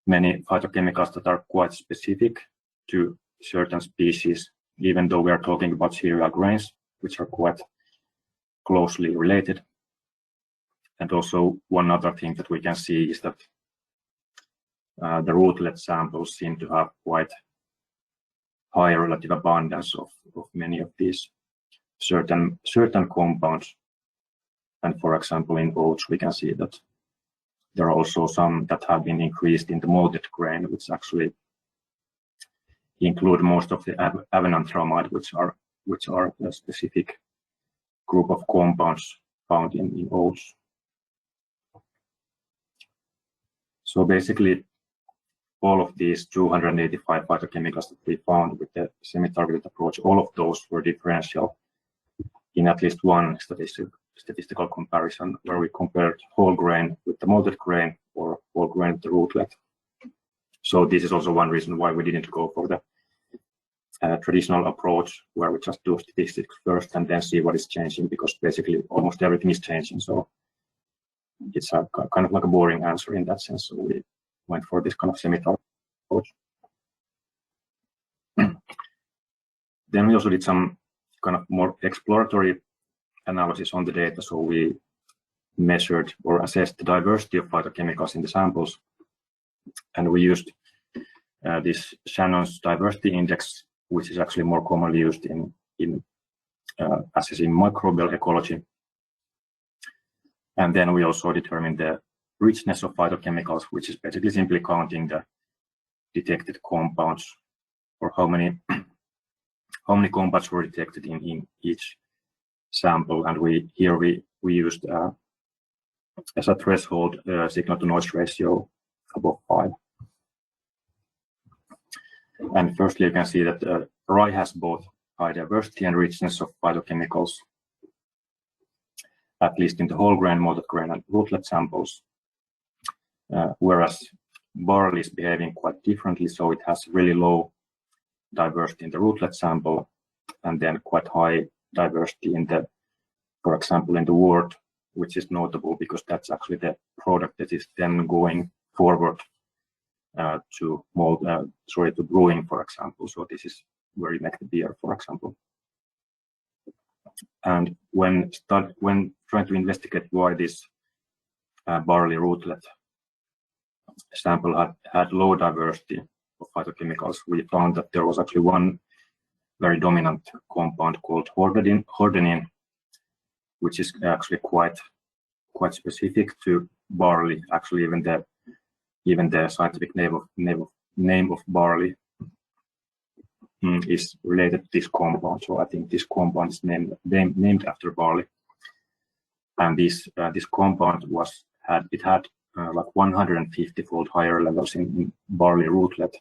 many phytochemicals that are quite specific to certain species, even though we are talking about cereal grains, which are quite closely related. And also one other thing that we can see is that the rootlet samples seem to have quite high relative abundance of many of these certain compounds. And for example, in oats, we can see that there are also some that have been increased in the malted grain, which actually include most of the avenantramide, which are a specific group of compounds found in oats. So basically, all of these 285 phytochemicals that we found with the semi-targeted approach, all of those were differential in at least one statistical comparison, where we compared whole grain with the malted grain or whole grain with the rootlet. So this is also one reason why we didn't go for the traditional approach, where we just do statistics first and then see what is changing, because basically almost everything is changing. So it's a kind of like a boring answer in that sense. So we went for this kind of semi-targeted approach. Then we also did some kind of more exploratory analysis on the data. So we measured or assessed the diversity of phytochemicals in the samples, and we used this Shannon's diversity index, which is actually more commonly used in assessing microbial ecology. And then we also determined the richness of phytochemicals, which is basically simply counting the detected compounds, or how many compounds were detected in each sample. And we used as a threshold signal to noise ratio above 5. And firstly, you can see that rye has both high diversity and richness of phytochemicals, at least in the whole grain, malted grain, and rootlet samples, whereas barley is behaving quite differently. So it has really low diversity in the rootlet sample, and then quite high diversity in the, for example, in the wort, which is notable because that's actually the product that is then going forward to brewing, for example. So this is where you make the beer, for example. And when trying to investigate why this barley rootlet sample had low diversity of phytochemicals, we found that there was actually one very dominant compound called hordenin, which is actually quite specific to barley. Actually, even the scientific name of barley is related to this compound. So I think this compound is named after barley. And this compound had like 150-fold higher levels in barley rootlet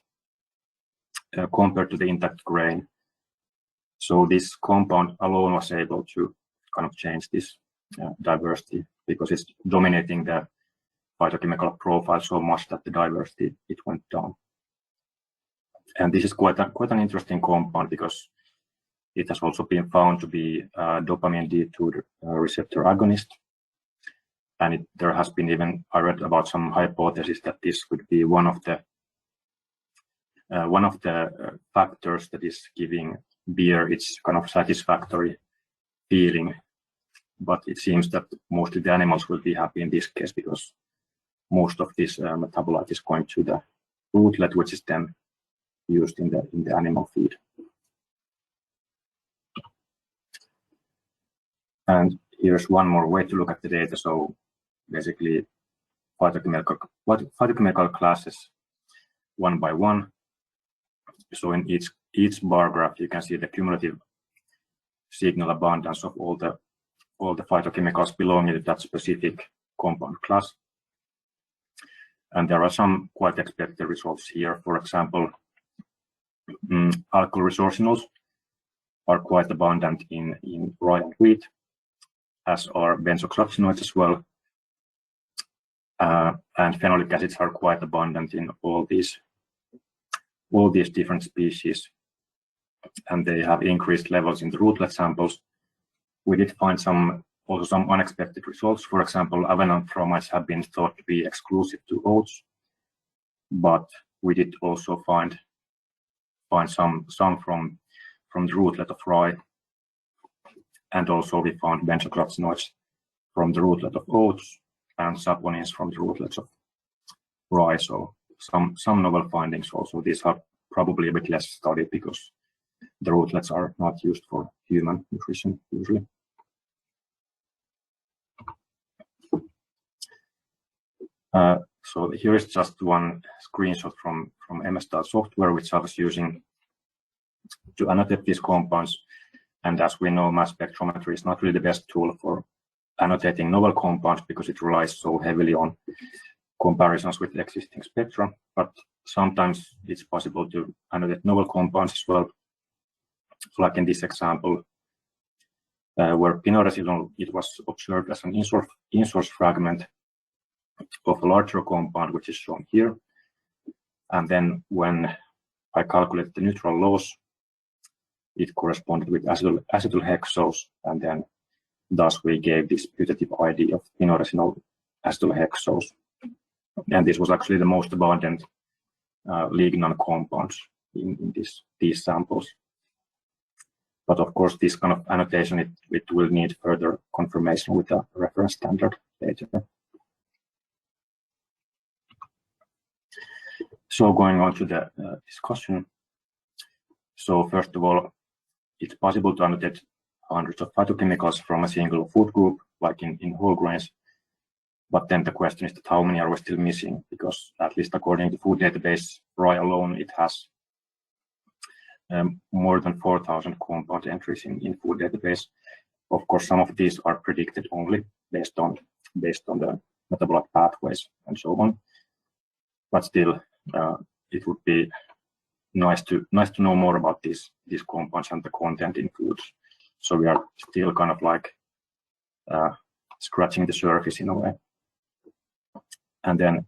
compared to the intact grain. So this compound alone was able to kind of change this diversity, because it's dominating the phytochemical profile so much that the diversity, it went down. And this is quite an interesting compound, because it has also been found to be a dopamine D2 receptor agonist. And there has been I read about some hypothesis that this could be one of the factors that is giving beer its kind of satisfactory feeling. But it seems that mostly the animals will be happy in this case, because most of this metabolite is going to the rootlet, which is then used in the animal feed. And here's one more way to look at the data. So basically, phytochemical classes one by one. So in each bar graph, you can see the cumulative signal abundance of all the phytochemicals belonging to that specific compound class. And there are some quite expected results here. For example, alkyl resorcinols are quite abundant in rye and wheat, as are benzocloxinoids as well. And phenolic acids are quite abundant in all these different species, and they have increased levels in the rootlet samples. We did find also some unexpected results. For example, avenanthramides have been thought to be exclusive to oats, but we did also find some from the rootlet of rye, and also we found benzocloxinoids from the rootlet of oats and saponins from the rootlets of rye. So some novel findings also. These are probably a bit less studied because the rootlets are not used for human nutrition usually. So here is just one screenshot from MS-DAL software, which I was using to annotate these compounds. And as we know, mass spectrometry is not really the best tool for annotating novel compounds because it relies so heavily on comparisons with existing spectra. But sometimes it's possible to annotate novel compounds as well. Like in this example, where pinoresinol, it was observed as an in-source fragment of a larger compound, which is shown here. And then when I calculate the neutral loss, it corresponded with acetyl hexose, and then thus we gave this putative ID of pinoresinol acetyl hexose. And this was actually the most abundant lignan compounds in these samples. But of course, this kind of annotation, it will need further confirmation with a reference standard later. So going on to the discussion. So first of all, it's possible to annotate hundreds of phytochemicals from a single food group, like in whole grains. But then the question is that how many are we still missing? Because at least according to food database, rye alone, it has more than 4,000 compound entries in food database. Of course, some of these are predicted only based on the metabolite pathways and so on. But still, it would be nice to know more about these compounds and the content in foods. So we are still kind of like scratching the surface in a way. And then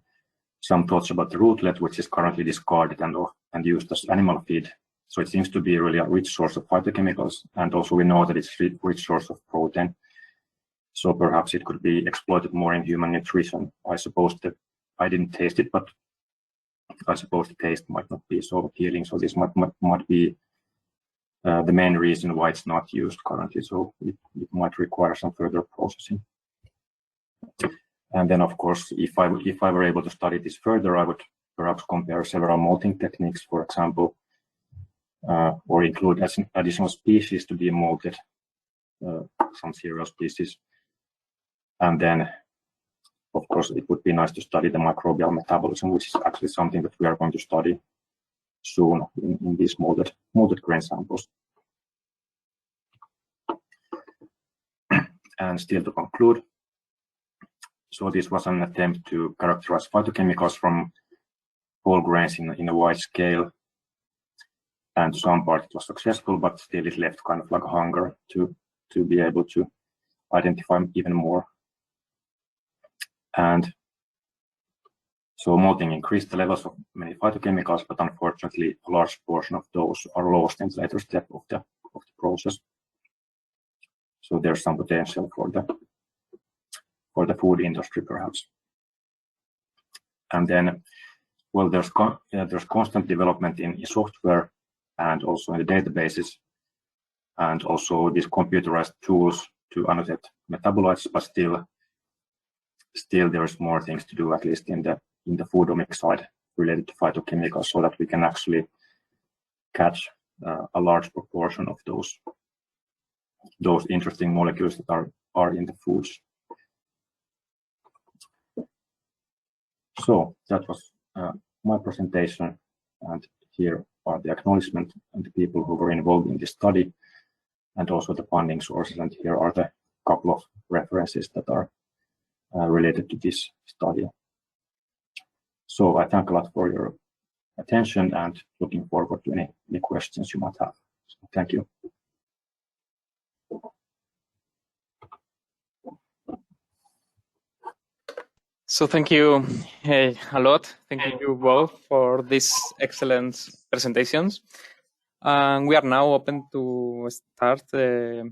some thoughts about the rootlet, which is currently discarded and used as animal feed. So it seems to be really a rich source of phytochemicals, and also we know that it's a rich source of protein. So perhaps it could be exploited more in human nutrition. I suppose that I didn't taste it, but I suppose the taste might not be so appealing. So this might be the main reason why it's not used currently. So it might require some further processing. And then, of course, if I were able to study this further, I would perhaps compare several malting techniques, for example, or include additional species to be malted, some cereal species. And then, of course, it would be nice to study the microbial metabolism, which is actually something that we are going to study soon in these molded grain samples. And still to conclude, so this was an attempt to characterize phytochemicals from whole grains in a wide scale. And to some part it was successful, but still it left kind of like a hunger to be able to identify even more. And so malting increased the levels of many phytochemicals, but unfortunately a large portion of those are lost in the later step of the process. So there's some potential for the food industry perhaps. And then, well, there's constant development in software and also in the databases, and also these computerized tools to annotate metabolites, but still there is more things to do, at least in the foodomic side related to phytochemicals, so that we can actually catch a large proportion of those those interesting molecules that are in the foods. So that was my presentation, and here are the acknowledgement and the people who were involved in this study, and also the funding sources, and here are the couple of references that are related to this study. So I thank a lot for your attention and looking forward to any questions you might have. So thank you. So thank you a lot. Thank you both for these excellent presentations. We are now open to start the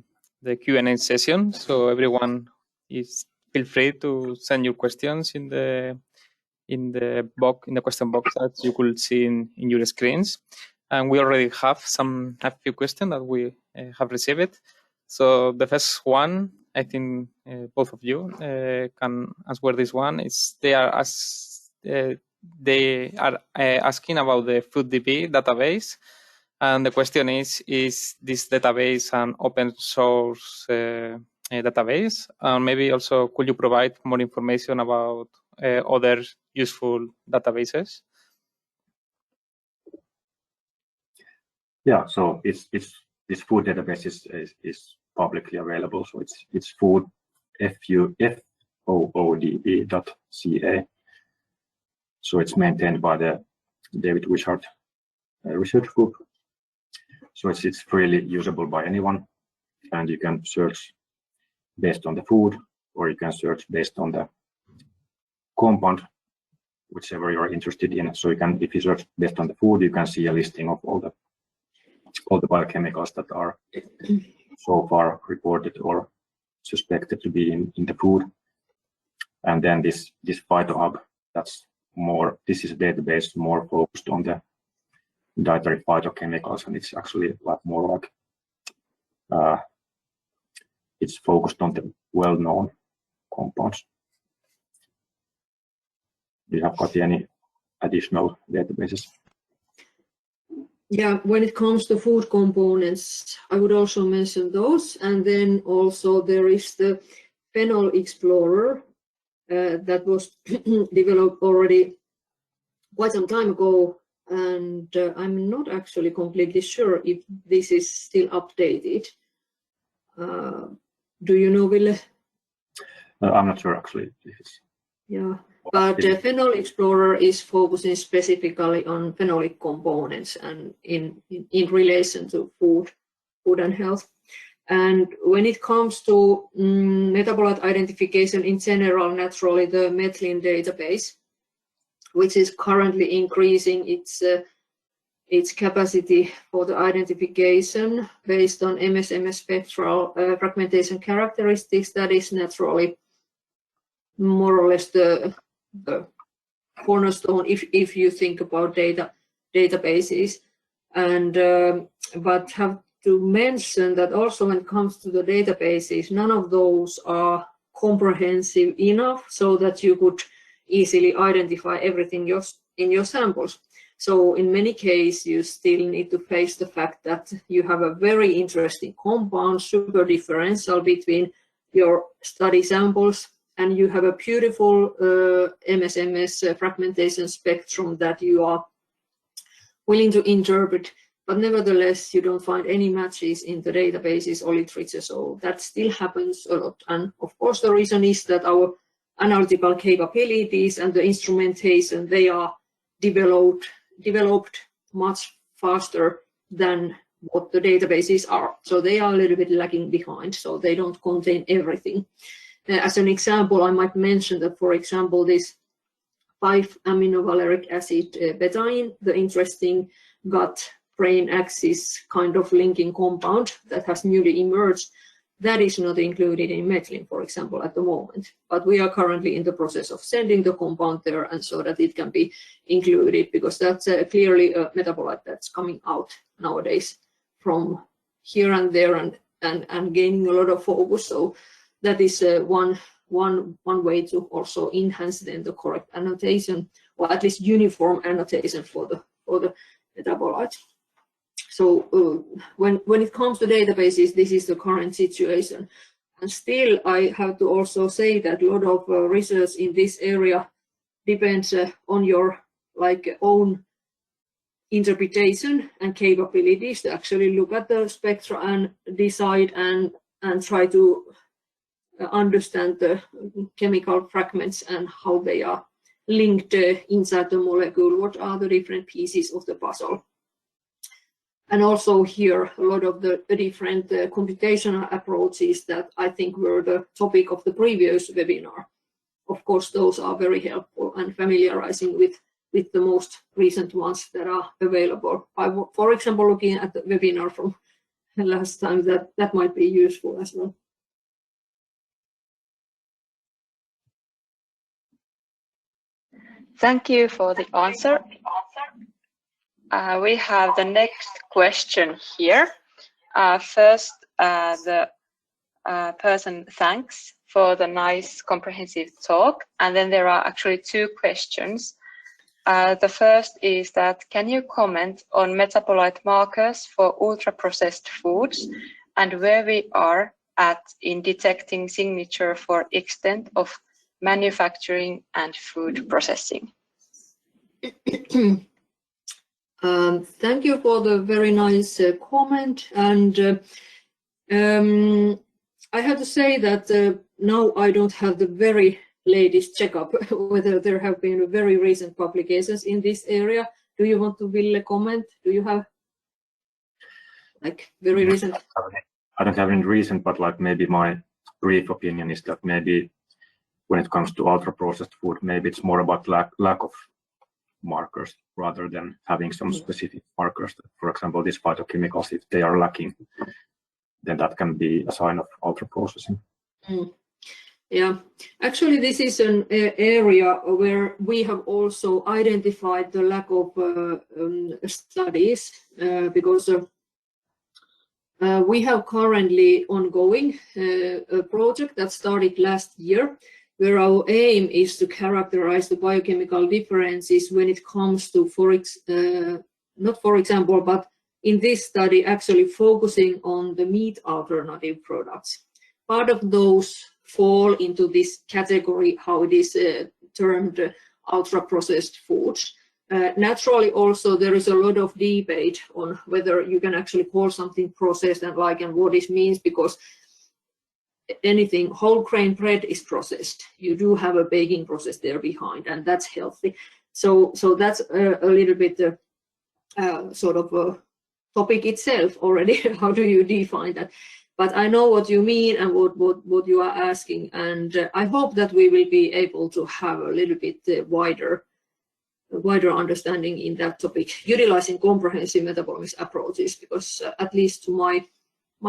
Q&A session. So everyone feel free to send your questions in the question box that you could see in your screens. And we already have a few questions that we have received. So the first one, I think both of you can answer this one. They are asking about the FoodDB database, and the question is this database an open source database? Maybe also could you provide more information about other useful databases? Yeah, so this food database is publicly available. So it's food foodb.ca. So it's maintained by the David Wishart research group. So it's freely usable by anyone, and you can search based on the food, or you can search based on the compound, whichever you're interested in. So you can, if you search based on the food, you can see a listing of all the biochemicals that are so far reported or suspected to be in the food. And then this PhytoHub, this is a database more focused on the dietary phytochemicals, and it's actually more like it's focused on the well-known compounds. Do you have got any additional databases? Yeah, when it comes to food components, I would also mention those. And then also there is the Phenol Explorer that was developed already quite some time ago. And I'm not actually completely sure if this is still updated. Do you know, Ville? I'm not sure actually if it's. Yeah, but Phenol Explorer is focusing specifically on phenolic components and in relation to food and health. And when it comes to metabolite identification in general, naturally the methylene database, which is currently increasing its capacity for the identification based on MSMS spectral fragmentation characteristics, that is naturally more or less the cornerstone if you think about databases. And but have to mention that also when it comes to the databases, none of those are comprehensive enough so that you could easily identify everything in your samples. So in many cases, you still need to face the fact that you have a very interesting compound, super differential between your study samples, and you have a beautiful MSMS fragmentation spectrum that you are willing to interpret, but nevertheless, you don't find any matches in the databases or literature. So that still happens a lot. And of course, the reason is that our analytical capabilities and the instrumentation, they are developed much faster than what the databases are. So they are a little bit lagging behind, so they don't contain everything. As an example, I might mention that, for example, this 5-aminovaleric acid betaine, the interesting gut-brain axis kind of linking compound that has newly emerged, that is not included in methylene, for example, at the moment. But we are currently in the process of sending the compound there, and so that it can be included, because that's clearly a metabolite that's coming out nowadays from here and there and gaining a lot of focus. So that is one way to also enhance then the correct annotation, or at least uniform annotation for the metabolite. when it comes to databases, this is the current situation. And still, I have to also say that a lot of research in this area depends on your own interpretation and capabilities to actually look at the spectra and decide and try to understand the chemical fragments and how they are linked inside the molecule, what are the different pieces of the puzzle. And also here, a lot of the different computational approaches that I think were the topic of the previous webinar. Of course, those are very helpful and familiarizing with the most recent ones that are available. For example, looking at the webinar from last time, that might be useful as well. Thank you for the answer. We have the next question here. First, the person thanks for the nice comprehensive talk, and then there are actually two questions. The first is that, can you comment on metabolite markers for ultra-processed foods and where we are at in detecting signature for extent of manufacturing and food processing? Thank you for the very nice comment, and I have to say that now I don't have the very latest checkup whether there have been very recent publications in this area. Do you want to, Ville, comment? Do you have very recent? I don't have any recent, but maybe my brief opinion is that maybe when it comes to ultra-processed food, maybe it's more about lack of markers rather than having some specific markers. For example, these phytochemicals, if they are lacking, then that can be a sign of ultra-processing. Yeah, actually this is an area where we have also identified the lack of studies because we have currently ongoing a project that started last year, where our aim is to characterize the biochemical differences when it comes to, not for example, but in this study actually focusing on the meat alternative products. Part of those fall into this category, how it is termed ultra-processed foods. Naturally, also there is a lot of debate on whether you can actually call something processed and what it means, because anything whole grain bread is processed. You do have a baking process there behind, and that's healthy. So that's a little bit sort of a topic itself already. How do you define that? But I know what you mean and what you are asking, and I hope that we will be able to have a little bit wider understanding in that topic, utilizing comprehensive metabolomics approaches, because at least to my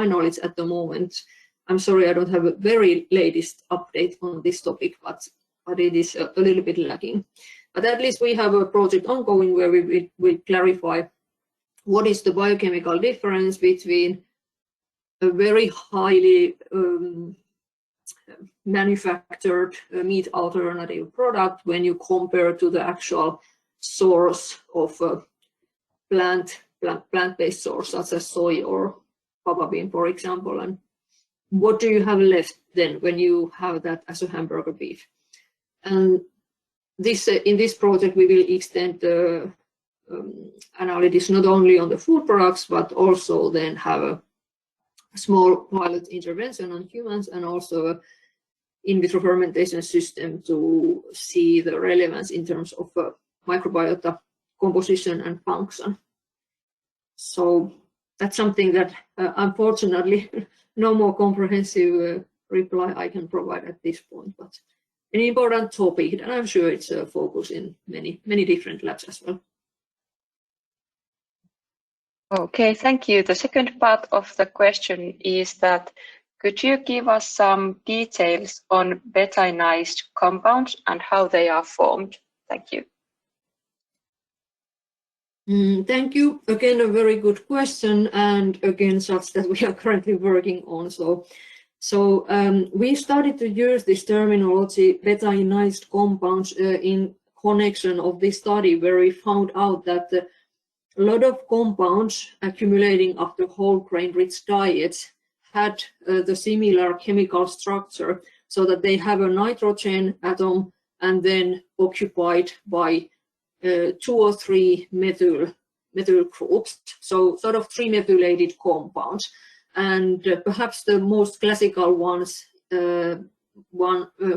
knowledge at the moment, I'm sorry I don't have a very latest update on this topic, but it is a little bit lacking. But at least we have a project ongoing where we will clarify what is the biochemical difference between a very highly manufactured meat alternative product when you compare to the actual source of a plant-based source, such as soy or fava bean, for example, and what do you have left then when you have that as a hamburger beef? And this in this project we will extend the analysis not only on the food products, but also then have a small pilot intervention on humans and also an in vitro fermentation system to see the relevance in terms of microbiota composition and function. So that's something that unfortunately no more comprehensive reply I can provide at this point, but an important topic, and I'm sure it's a focus in many different labs as well. Okay, thank you. The second part of the question is that, could you give us some details on beta-ionized compounds and how they are formed? Thank you. Thank you. Again, a very good question, and again, such that we are currently working on. So we started to use this terminology, beta-ionized compounds, in connection of this study, where we found out that a lot of compounds accumulating after whole grain rich diets had the similar chemical structure, so that they have a nitrogen atom and then occupied by 2 or 3 methyl groups, so sort of 3 methylated compounds. And perhaps the most classical ones,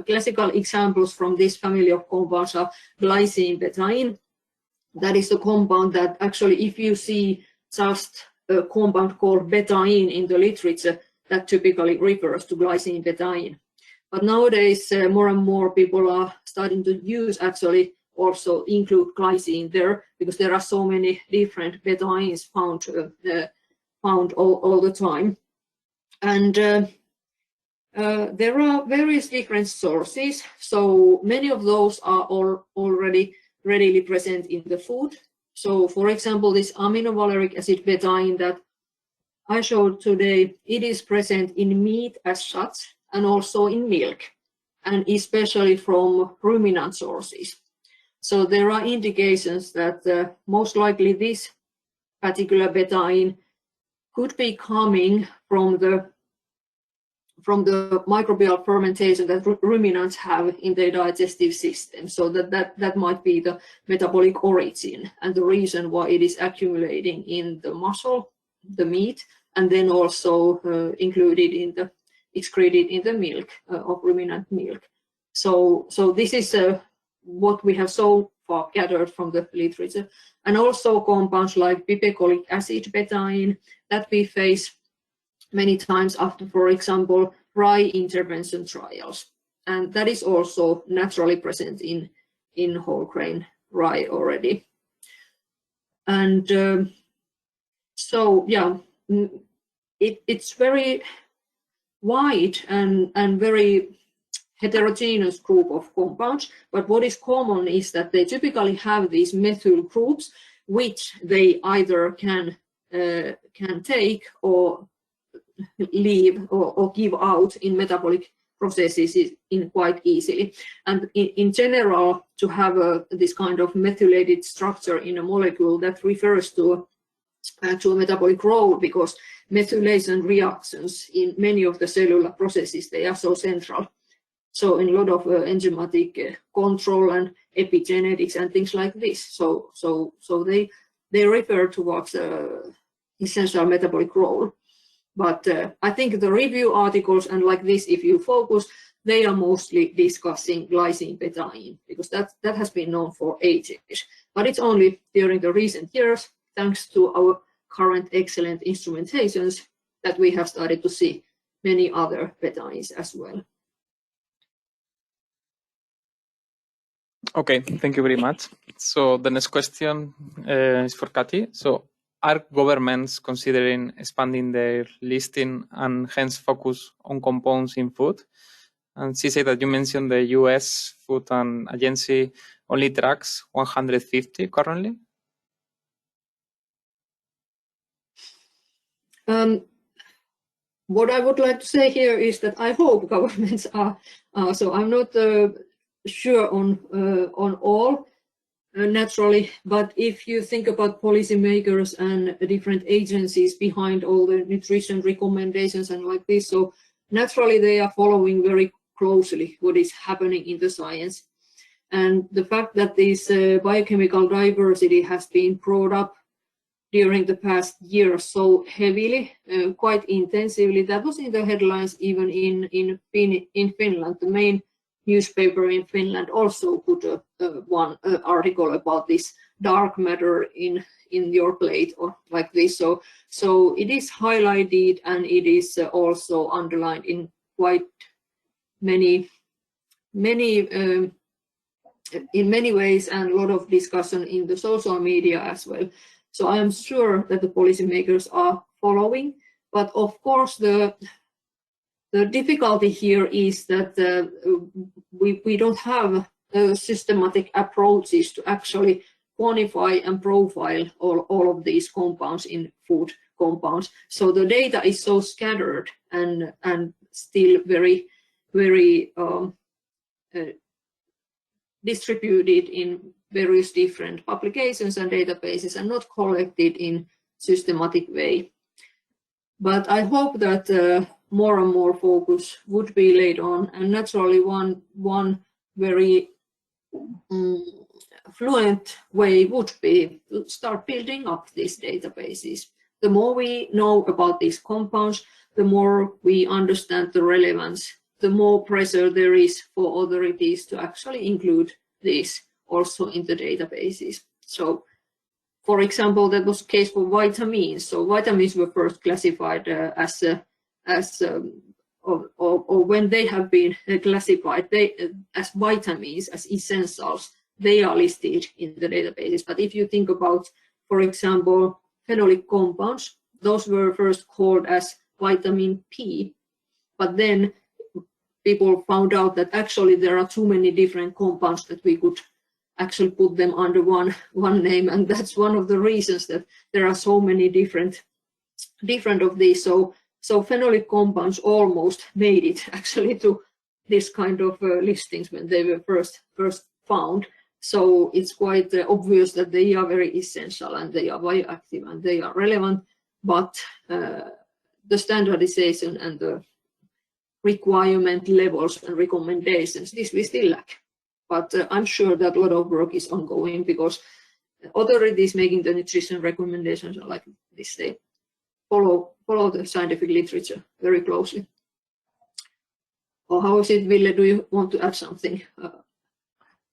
classical examples from this family of compounds are glycine betaine. That is the compound that actually, if you see just a compound called betaine in the literature, that typically refers to glycine betaine. But nowadays, more and more people are starting to use actually also include glycine there, because there are so many different betaines found all the time. And there are various different sources. So many of those are already readily present in the food. So for example, this aminovaleric acid betaine that I showed today, it is present in meat as such and also in milk, and especially from ruminant sources. So there are indications that most likely this particular betaine could be coming from the microbial fermentation that ruminants have in their digestive system. So that might be the metabolic origin and the reason why it is accumulating in the muscle, the meat, and then also excreted in the milk of ruminant milk. So this is what we have so far gathered from the literature. And also compounds like pipecolic acid betaine that we face many times after, for example, rye intervention trials. And that is also naturally present in whole grain rye already. And so, yeah, it's very wide and very heterogeneous group of compounds, but what is common is that they typically have these methyl groups, which they either can take or leave or give out in metabolic processes in quite easily. And in general, to have this kind of methylated structure in a molecule, that refers to a metabolic role, because methylation reactions in many of the cellular processes, they are so central. So in a lot of enzymatic control and epigenetics and things like this. So they refer towards essential metabolic role. But I think the review articles and like this, if you focus, they are mostly discussing glycine betaine, because that has been known for ages. But it's only during the recent years, thanks to our current excellent instrumentations, that we have started to see many other betaines as well. Okay, thank you very much. So the next question is for Kati. So are governments considering expanding their listing and hence focus on compounds in food? And she said that you mentioned the US Food and Agency only tracks 150 currently. What I would like to say here is that I hope governments are, so I'm not sure on all, naturally, but if you think about policymakers and different agencies behind all the nutrition recommendations and like this, so naturally they are following very closely what is happening in the science. And the fact that this biochemical diversity has been brought up during the past year so heavily, quite intensively, that was in the headlines even in Finland. The main newspaper in Finland also put one article about this dark matter in your plate or like this. So it is highlighted and it is also underlined in quite many in many ways, and a lot of discussion in the social media as well. So I am sure that the policymakers are following, but of course the difficulty here is that we don't have systematic approaches to actually quantify and profile all of these compounds in food compounds. So the data is so scattered and still very distributed in various different publications and databases and not collected in systematic way. But I hope that more and more focus would be laid on, and naturally one very fluent way would be to start building up these databases. The more we know about these compounds, the more we understand the relevance, the more pressure there is for authorities to actually include these also in the databases. So, for example, that was the case for vitamins. So vitamins were first classified or when they have been classified as vitamins, as essentials, they are listed in the databases. But if you think about, for example, phenolic compounds, those were first called as vitamin P, but then people found out that actually there are too many different compounds that we could actually put them under one name, and that's one of the reasons that there are so many different of these. So phenolic compounds almost made it actually to this kind of listings when they were first found. So it's quite obvious that they are very essential and they are bioactive and they are relevant, but the standardization and the requirement levels and recommendations, this we still lack. But I'm sure that a lot of work is ongoing because authorities making the nutrition recommendations are like this, they follow the scientific literature very closely. Or how is it, Ville? Do you want to add something?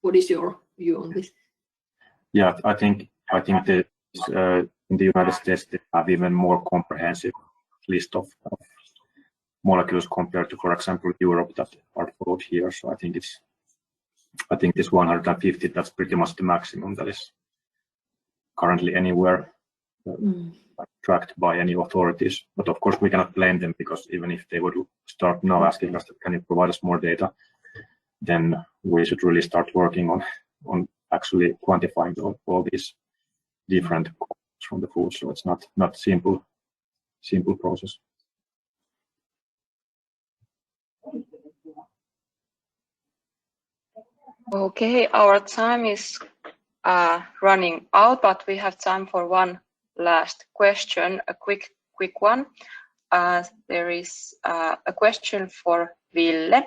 What is your view on this? Yeah, I think that in the United States they have even more comprehensive list of molecules compared to, for example, Europe that are followed here. So I think this 150, that's pretty much the maximum that is currently anywhere tracked by any authorities. But of course we cannot blame them, because even if they would start now asking us, can you provide us more data, then we should really start working on actually quantifying all these different components from the food. So it's not simple process. Okay, our time is running out, but we have time for one last question, a quick one. There is a question for Ville.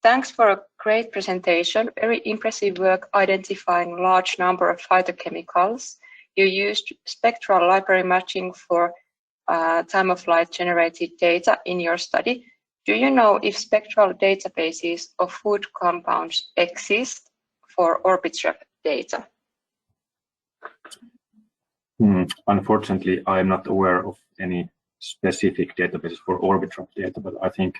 Thanks for a great presentation. Very impressive work identifying large number of phytochemicals. You used spectral library matching for time-of-flight generated data in your study. Do you know if spectral databases of food compounds exist for Orbitrap data? Unfortunately, I am not aware of any specific databases for Orbitrap data, but I think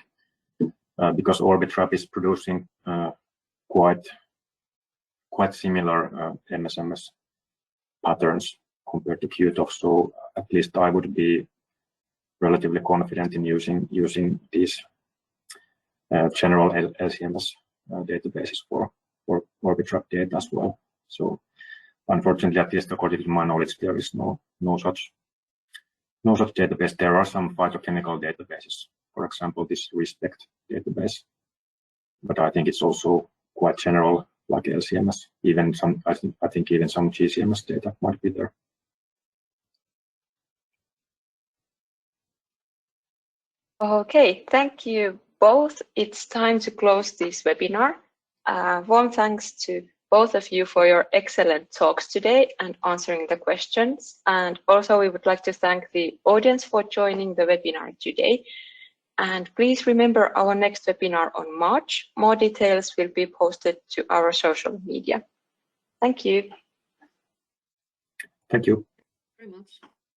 because Orbitrap is producing quite similar MSMS patterns compared to QTOF, so at least I would be relatively confident in using these general LCMS databases for Orbitrap data as well. So unfortunately, at least according to my knowledge, there is no such database. There are some phytochemical databases, for example, this RESPECT database, but I think it's also quite general, like LCMS. Even some, I think even some GCMS data might be there. Okay, thank you both. It's time to close this webinar. Warm thanks to both of you for your excellent talks today and answering the questions. And also we would like to thank the audience for joining the webinar today. And please remember our next webinar on March. More details will be posted to our social media. Thank you. Thank you Very much.